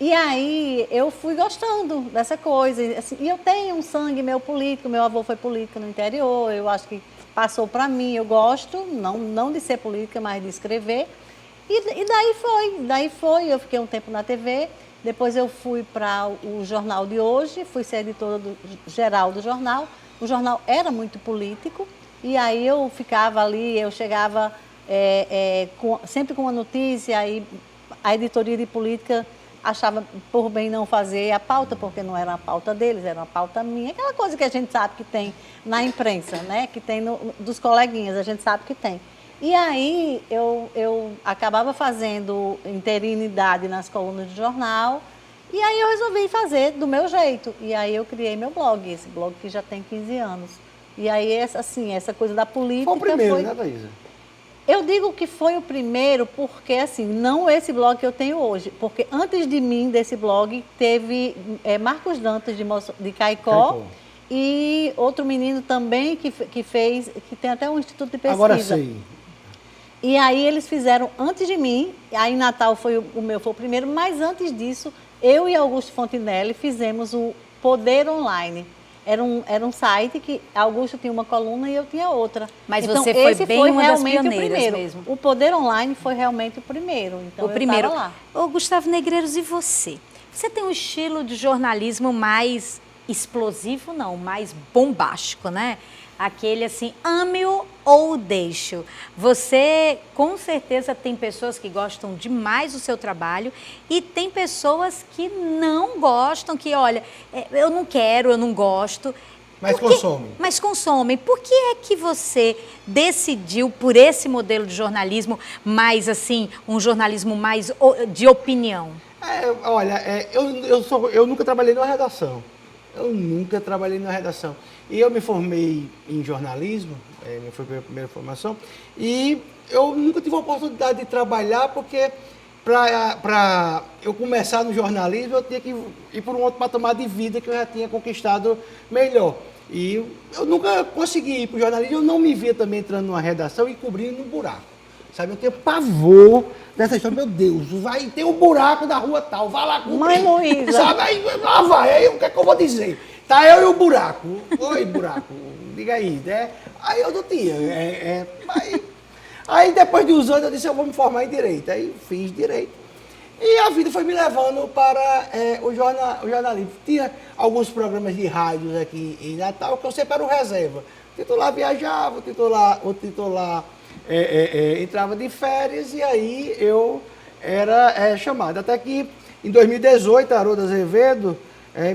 E aí eu fui gostando dessa coisa. Assim, e eu tenho um sangue meu político, meu avô foi político no interior, eu acho que passou para mim, eu gosto, não de ser política, mas de escrever. E daí foi, eu fiquei um tempo na TV, depois eu fui para o Jornal de Hoje, fui ser editora geral do jornal. O jornal era muito político, e aí eu ficava ali, eu chegava sempre com uma notícia, aí a editoria de política achava por bem não fazer a pauta, porque não era a pauta deles, era uma pauta minha. Aquela coisa que a gente sabe que tem na imprensa, né? Que tem dos coleguinhas, a gente sabe que tem. E aí eu acabava fazendo interinidade nas colunas de jornal, e aí eu resolvi fazer do meu jeito. E aí eu criei meu blog, esse blog que já tem 15 anos. E aí, essa coisa da política foi o primeiro, né, Thaisa? Eu digo que foi o primeiro porque, assim, não esse blog que eu tenho hoje. Porque antes de mim, desse blog, teve Marcos Dantas, de Caicó, e outro menino também que tem até um instituto de pesquisa. Agora sei. E aí eles fizeram antes de mim, aí Natal foi o meu, foi o primeiro, mas antes disso, eu e Augusto Fontinelli fizemos o Poder Online. Era um site que Augusto tinha uma coluna e eu tinha outra. Mas então, você foi esse bem foi uma das realmente o pioneiras primeiro. mesmo. O Poder Online foi realmente o primeiro. Então O primeiro. Eu tava lá. Ô, Gustavo Negreiros, e você? Você tem um estilo de jornalismo mais explosivo, não, mais bombástico, né? Aquele assim, ame-o ou deixe-o. Você, com certeza, tem pessoas que gostam demais do seu trabalho e tem pessoas que não gostam, que, olha, eu não quero, eu não gosto. Mas consomem. Mas consomem. Por que é que você decidiu por esse modelo de jornalismo mais, assim, um jornalismo mais de opinião? Eu nunca trabalhei numa redação. E eu me formei em jornalismo, foi a minha primeira formação, e eu nunca tive a oportunidade de trabalhar porque para eu começar no jornalismo eu tinha que ir por um outro patamar de vida que eu já tinha conquistado melhor. E eu nunca consegui ir para o jornalismo, eu não me via também entrando numa redação e cobrindo um buraco. Sabe, eu tenho pavor dessa história, meu Deus, vai ter um buraco da rua tal, vai lá cobrir. Mãe Luísa. Sabe, aí o que é que eu vou dizer? Tá eu e o buraco. Oi, buraco, diga aí, né? Aí eu não tinha. Aí depois de uns anos eu disse, eu vou me formar em Direito. Aí fiz Direito. E a vida foi me levando para o jornalismo. Tinha alguns programas de rádios aqui em Natal que eu sempre era o reserva. O titular viajava, o titular entrava de férias e aí eu era chamado. Até que em 2018, a Haroldo Azevedo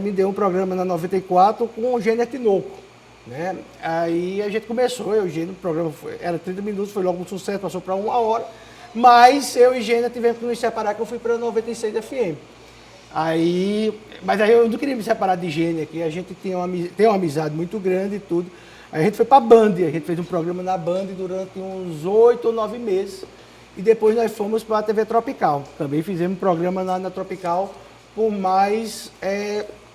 me deu um programa na 94 com o Gênero Tinoco, né? Aí a gente começou, o programa era 30 minutos, foi logo um sucesso, passou para 1 hora, mas eu e Gênero tivemos que nos separar, que eu fui para 96 FM. Mas aí eu não queria me separar de Gênero aqui, a gente tem uma amizade muito grande e tudo. Aí a gente foi para a Band, a gente fez um programa na Band durante uns 8 ou 9 meses, e depois nós fomos para a TV Tropical. Também fizemos um programa na Tropical por mais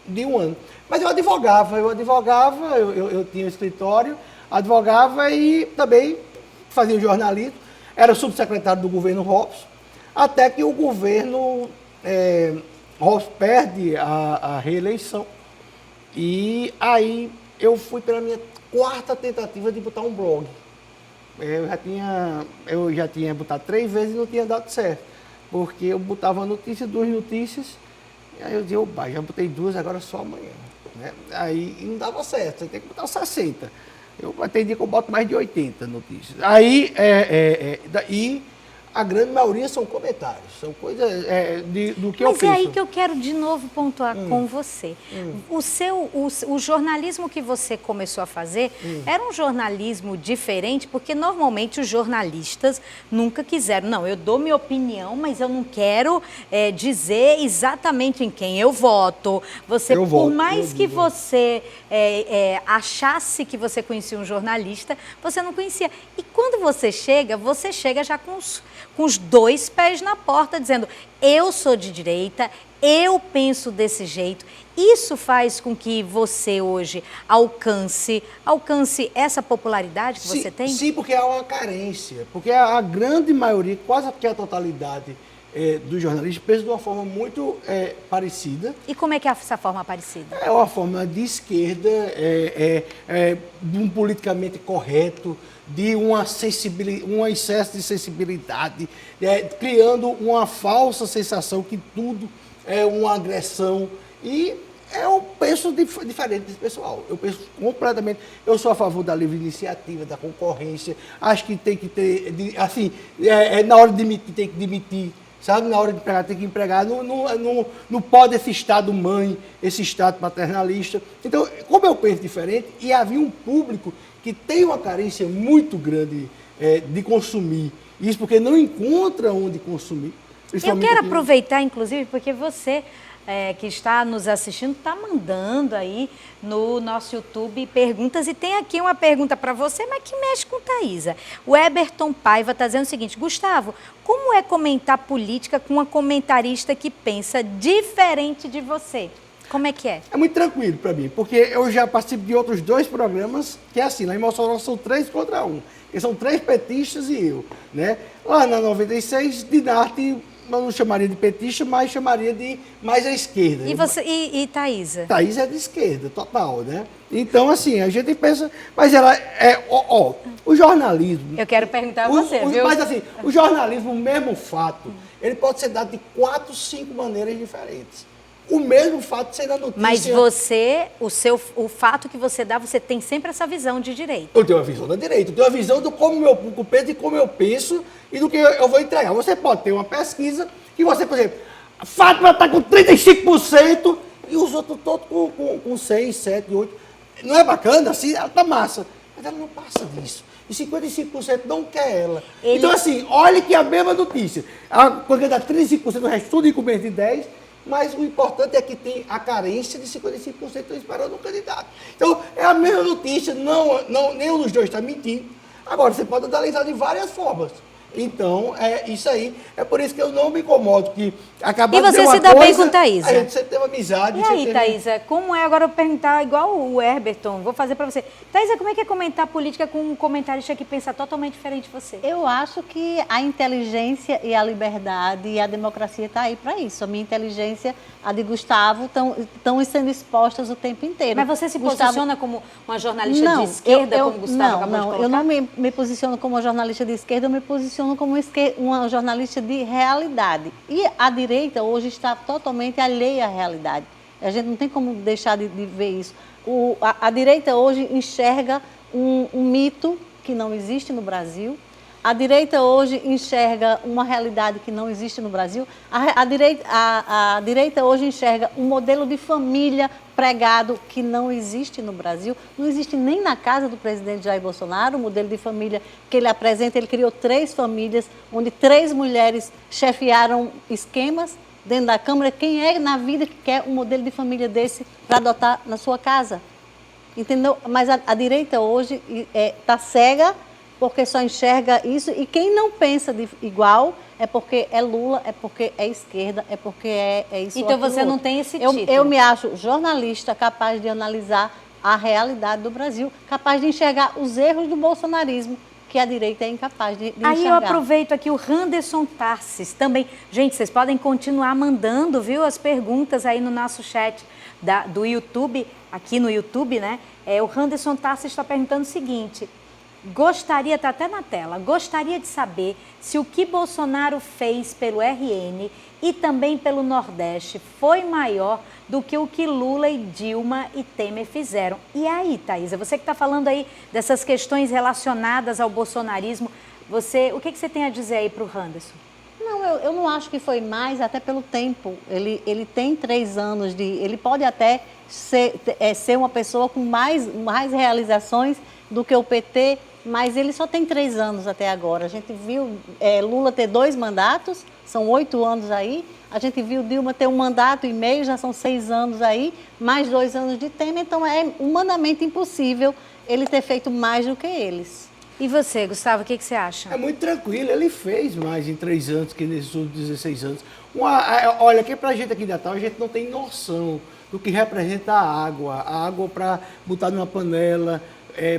de um ano. Mas eu advogava, eu tinha um escritório, advogava e também fazia jornalismo, era subsecretário do governo Robson, até que o governo Robson perde a reeleição. E aí eu fui pela minha 4ª tentativa de botar um blog. Eu já tinha botado 3 vezes e não tinha dado certo, porque eu botava notícias, 2 notícias, e aí eu dizia, já botei 2, agora só amanhã. Né? Aí não dava certo, você tem que botar 60. Tem dia que eu boto mais de 80 notícias. Aí, a grande maioria são comentários, são coisas do que eu penso. Mas é aí que eu quero de novo pontuar com você. O jornalismo que você começou a fazer era um jornalismo diferente, porque normalmente os jornalistas nunca quiseram. Não, eu dou minha opinião, mas eu não quero dizer exatamente em quem eu voto. Por mais que você achasse que você conhecia um jornalista, você não conhecia. E quando você chega já com os 2 pés na porta, dizendo, eu sou de direita, eu penso desse jeito. Isso faz com que você hoje alcance essa popularidade que você tem? Sim, porque há uma carência, porque a grande maioria, quase que a totalidade dos jornalistas pensa de uma forma muito parecida. E como é que é essa forma parecida? É uma forma de esquerda, de um politicamente correto, de um excesso de sensibilidade, criando uma falsa sensação que tudo é uma agressão. E eu penso diferente desse pessoal. Eu penso completamente. Eu sou a favor da livre iniciativa, da concorrência. Acho que tem que ter, na hora de demitir, tem que demitir. Sabe, na hora de empregar, tem que empregar. Não pode esse Estado mãe, esse Estado paternalista. Então, como eu penso diferente, e havia um público que tem uma carência muito grande de consumir isso, porque não encontra onde consumir. Eu quero aproveitar, inclusive, porque você que está nos assistindo está mandando aí no nosso YouTube perguntas, e tem aqui uma pergunta para você, mas que mexe com Thaisa. O Eberton Paiva está dizendo o seguinte: Gustavo, como é comentar política com uma comentarista que pensa diferente de você? Como é que é? É muito tranquilo para mim, porque eu já participo de outros 2 programas, que é assim, lá em Mossoró são 3 contra 1. Eles são 3 petistas e eu, né? Lá na 96, Dinarte, eu não chamaria de petista, mas chamaria de mais à esquerda. E Thaisa? Thaisa é de esquerda, total, né? Então, assim, a gente pensa... Mas ela o jornalismo... Eu quero perguntar a você, viu? Mas, assim, o jornalismo, o mesmo fato, ele pode ser dado de 4, 5 maneiras diferentes. O mesmo fato de ser da notícia. Mas o fato que você dá, você tem sempre essa visão de direito. Eu tenho uma visão da direita, eu tenho uma visão do como eu penso e como eu penso e do que eu vou entregar. Você pode ter uma pesquisa que você, por exemplo, a Fátima está com 35% e os outros todos com 6, 7, 8. Não é bacana? Assim, ela está massa. Mas ela não passa disso. E 55% não quer ela. Então, assim, olha que é a mesma notícia. Quando dá 35%, o resto tudo em começo de 10%. Mas o importante é que tem a carência de 55% esperando um candidato. Então, é a mesma notícia, nenhum dos 2 está mentindo. Agora, você pode analisar de várias formas. Então, isso aí. É por isso que eu não me incomodo. Que e você se dá bem com Thaisa? A gente sempre tem uma amizade. E aí, Thaisa, como é? Agora eu vou perguntar igual o Herberton, vou fazer para você. Thaisa, como é que é comentar política com um comentarista que pensa totalmente diferente de você? Eu acho que a inteligência e a liberdade e a democracia está aí para isso. A minha inteligência, a de Gustavo, estão sendo expostas o tempo inteiro. Mas você se posiciona como uma jornalista de esquerda, como Gustavo acabou de colocar? Eu não me posiciono como uma jornalista de esquerda, eu me posiciono como uma jornalista de realidade. E a direita hoje está totalmente alheia à realidade. A gente não tem como deixar de ver isso. A direita hoje enxerga um mito que não existe no Brasil. A direita hoje enxerga uma realidade que não existe no Brasil. A direita hoje enxerga um modelo de família pregado que não existe no Brasil. Não existe nem na casa do presidente Jair Bolsonaro. O modelo de família que ele apresenta, ele criou 3 famílias, onde 3 mulheres chefiaram esquemas dentro da Câmara. Quem é na vida que quer um modelo de família desse para adotar na sua casa? Entendeu? Mas a direita hoje está cega, porque só enxerga isso, e quem não pensa igual é porque é Lula, é porque é esquerda, é porque é isso. Então você não tem esse título? Eu me acho jornalista capaz de analisar a realidade do Brasil, capaz de enxergar os erros do bolsonarismo, que a direita é incapaz de enxergar. Aí eu aproveito aqui o Randerson Tarsis também. Gente, vocês podem continuar mandando, viu, as perguntas aí no nosso chat do YouTube, aqui no YouTube, né? O Randerson Tarsis está perguntando o seguinte: gostaria, está até na tela, gostaria de saber se o que Bolsonaro fez pelo RN e também pelo Nordeste foi maior do que o que Lula e Dilma e Temer fizeram. E aí, Thaisa, você que está falando aí dessas questões relacionadas ao bolsonarismo, o que você tem a dizer aí para o Anderson? Não, eu não acho que foi mais, até pelo tempo. Ele tem 3 anos ele pode até ser uma pessoa com mais realizações do que o PT, mas ele só tem 3 anos até agora. A gente viu Lula ter 2 mandatos, são 8 anos aí. A gente viu Dilma ter 1 mandato e meio, já são 6 anos aí, mais 2 anos de Temer. Então é humanamente impossível ele ter feito mais do que eles. E você, Gustavo, o que você acha? É muito tranquilo, ele fez mais em 3 anos que nesses últimos 16 anos. Olha, que pra gente aqui de Natal, a gente não tem noção do que representa a água para botar numa panela,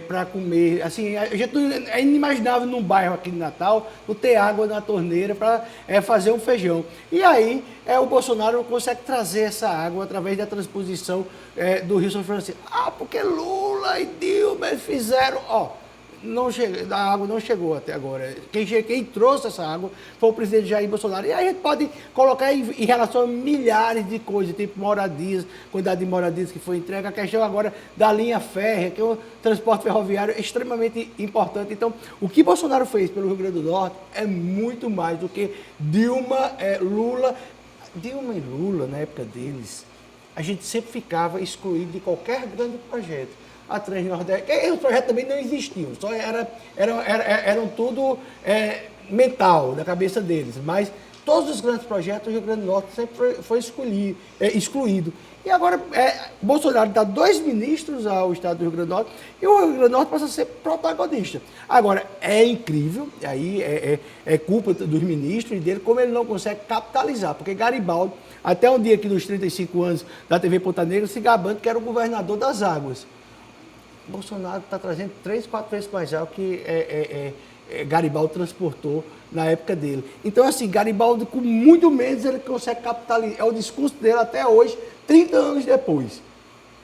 para comer. Assim, a gente é inimaginável num bairro aqui de Natal não ter água na torneira para fazer um feijão. E aí o Bolsonaro consegue trazer essa água através da transposição do Rio São Francisco. Porque Lula e Dilma fizeram... a água não chegou até agora. Quem trouxe essa água foi o presidente Jair Bolsonaro. E aí a gente pode colocar em relação a milhares de coisas, tipo moradias, quantidade de moradias que foi entregue, a questão agora da linha férrea, que é o transporte ferroviário extremamente importante. Então, o que Bolsonaro fez pelo Rio Grande do Norte é muito mais do que Dilma, Lula. Dilma e Lula, na época deles, a gente sempre ficava excluído de qualquer grande projeto. A Transnordeste, os projetos também não existiam, só eram tudo mental, da cabeça deles, mas todos os grandes projetos, o Rio Grande do Norte sempre foi excluído. E agora, Bolsonaro dá 2 ministros ao estado do Rio Grande do Norte e o Rio Grande do Norte passa a ser protagonista. Agora, é incrível, aí é culpa dos ministros e dele, como ele não consegue capitalizar, porque Garibaldi, até um dia aqui nos 35 anos da TV Ponta Negra, se gabando que era o governador das águas. Bolsonaro está trazendo 3, 4 vezes mais água que Garibaldi transportou na época dele. Então, assim, Garibaldi, com muito menos, ele consegue capitalizar. É o discurso dele até hoje, 30 anos depois.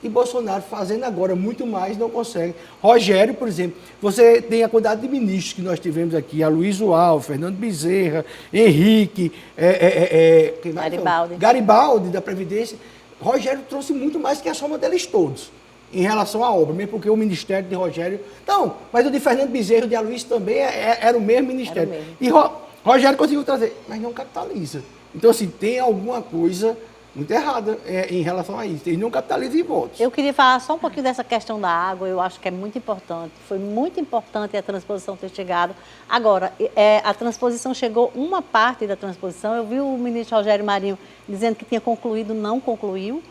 E Bolsonaro, fazendo agora muito mais, não consegue. Rogério, por exemplo, você tem a quantidade de ministros que nós tivemos aqui, a Aloysio Alves, Fernando Bezerra, Henrique, Garibaldi, da Previdência. Rogério trouxe muito mais que a soma deles todos, em relação à obra, mesmo porque o ministério de Rogério... Não, mas o de Fernando Bezerra e o de Aloysio também era o mesmo ministério. E Rogério conseguiu trazer, mas não capitaliza. Então, assim, tem alguma coisa muito errada em relação a isso. Ele não capitaliza em votos. Eu queria falar só um pouquinho dessa questão da água, eu acho que é muito importante. Foi muito importante a transposição ter chegado. Agora, a transposição chegou, uma parte da transposição, eu vi o ministro Rogério Marinho dizendo que tinha concluído, não concluiu.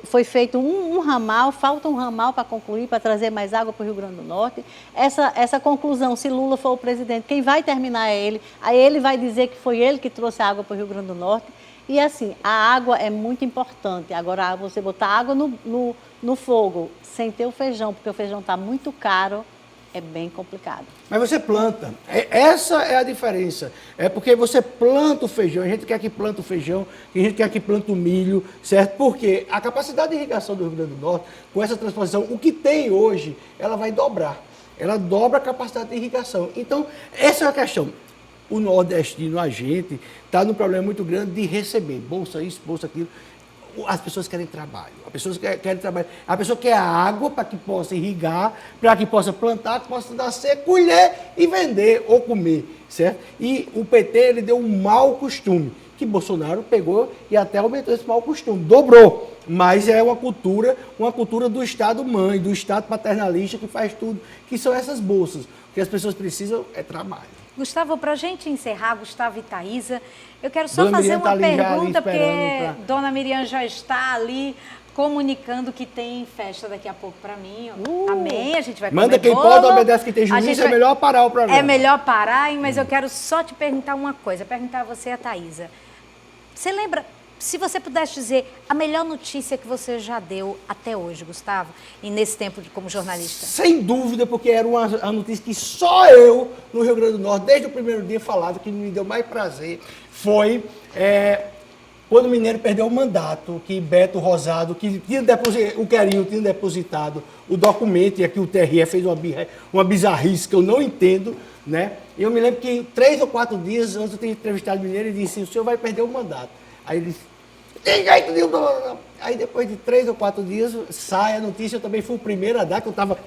Foi feito um ramal, falta um ramal para concluir, para trazer mais água para o Rio Grande do Norte. Essa conclusão, se Lula for o presidente, quem vai terminar é ele. Aí ele vai dizer que foi ele que trouxe a água para o Rio Grande do Norte. E assim, a água é muito importante. Agora, você botar água no fogo sem ter o feijão, porque o feijão está muito caro, é bem complicado. Mas você planta. Essa é a diferença. É porque você planta o feijão, a gente quer que planta o feijão, a gente quer que planta o milho, certo? Porque a capacidade de irrigação do Rio Grande do Norte, com essa transposição, o que tem hoje, ela vai dobrar. Ela dobra a capacidade de irrigação. Então, essa é a questão. O nordestino, a gente, está num problema muito grande de receber bolsa isso, bolsa aquilo. As pessoas querem trabalho, as pessoas querem trabalho. A pessoa quer a água para que possa irrigar, para que possa plantar, que possa nascer, colher e vender ou comer, certo? E o PT, ele deu um mau costume, que Bolsonaro pegou e até aumentou esse mau costume, dobrou. Mas é uma cultura do Estado-mãe, do Estado paternalista que faz tudo, que são essas bolsas. O que as pessoas precisam é trabalho. Gustavo, para a gente encerrar, Gustavo e Thaísa, eu quero só fazer uma pergunta, porque Dona Miriam já está ali comunicando que tem festa daqui a pouco para mim. Amém, a gente vai comer Manda quem bolo. pode, obedece quem tem juízo, é melhor parar o programa. É melhor parar, hein? Mas eu quero só te perguntar uma coisa, perguntar a você e a Thaísa. Você lembra, se você pudesse dizer, a melhor notícia que você já deu até hoje, Gustavo, e nesse tempo como jornalista? Sem dúvida, porque era uma notícia que só eu, no Rio Grande do Norte, desde o primeiro dia falava, que me deu mais prazer, foi quando o Mineiro perdeu o mandato, que Beto Rosado, que o Querinho tinha depositado o documento, e aqui o TRE fez uma bizarrice que eu não entendo, né? E eu me lembro que 3 ou 4 dias antes eu tinha entrevistado o Mineiro e disse, o senhor vai perder o mandato. Aí ele disse, tem jeito de... Aí depois de 3 ou 4 dias sai a notícia, eu também fui o primeiro a dar, que eu estava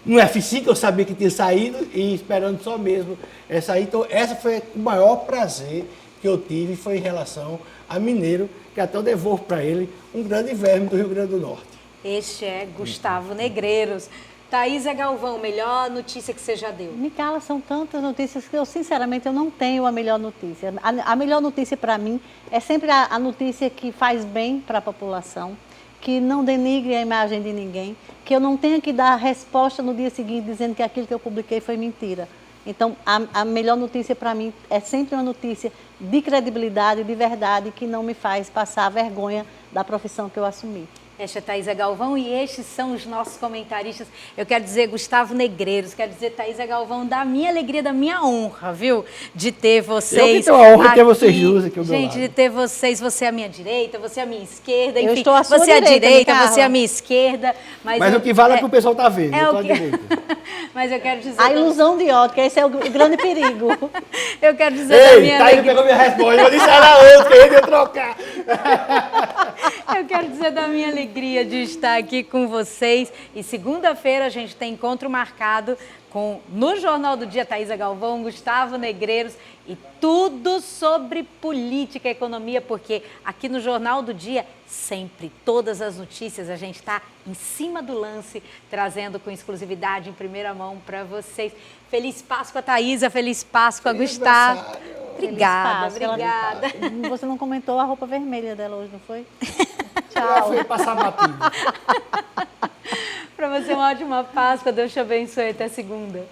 no F5 eu sabia que tinha saído e esperando só mesmo sair. Então, essa foi o maior prazer que eu tive, foi em relação a Mineiro, que até eu devolvo para ele um grande verme do Rio Grande do Norte. Este é Gustavo Negreiros. Thaísa Galvão, melhor notícia que você já deu? Micaela, são tantas notícias que eu, sinceramente, eu não tenho a melhor notícia. A melhor notícia para mim é sempre a notícia que faz bem para a população, que não denigre a imagem de ninguém, que eu não tenha que dar resposta no dia seguinte dizendo que aquilo que eu publiquei foi mentira. Então, a melhor notícia para mim é sempre uma notícia de credibilidade, de verdade, que não me faz passar a vergonha da profissão que eu assumi. Esta é Thaísa Galvão e estes são os nossos comentaristas. Eu quero dizer Gustavo Negreiros, quero dizer Thaísa Galvão, da minha alegria, da minha honra, viu? De ter vocês. Eu que tenho a honra de ter vocês duas aqui ao meu Gente, lado. de ter vocês, você à minha direita, você à minha esquerda, enfim, Eu estou à sua você à direita, Micaela. você à minha esquerda. Mas o que vale é que o pessoal está vendo, eu tô à direita. Mas eu quero dizer... A ilusão de ótica, esse é o grande perigo. Eu quero dizer da minha Thaísa alegria... pegou minha resposta, eu disse era outro, que ele ia trocar. Eu quero dizer da minha alegria de estar aqui com vocês. E segunda-feira a gente tem encontro marcado com, no Jornal do Dia, Thaísa Galvão, Gustavo Negreiros e tudo sobre política e economia, porque aqui no Jornal do Dia, sempre, todas as notícias, a gente está em cima do lance, trazendo com exclusividade, em primeira mão para vocês. Feliz Páscoa, Thaísa, feliz Páscoa, Gustavo. Obrigada, obrigada. Você não comentou a roupa vermelha dela hoje, não foi? Tchau. Foi passar batido. Para você, uma ótima Páscoa. Deus te abençoe. Até segunda.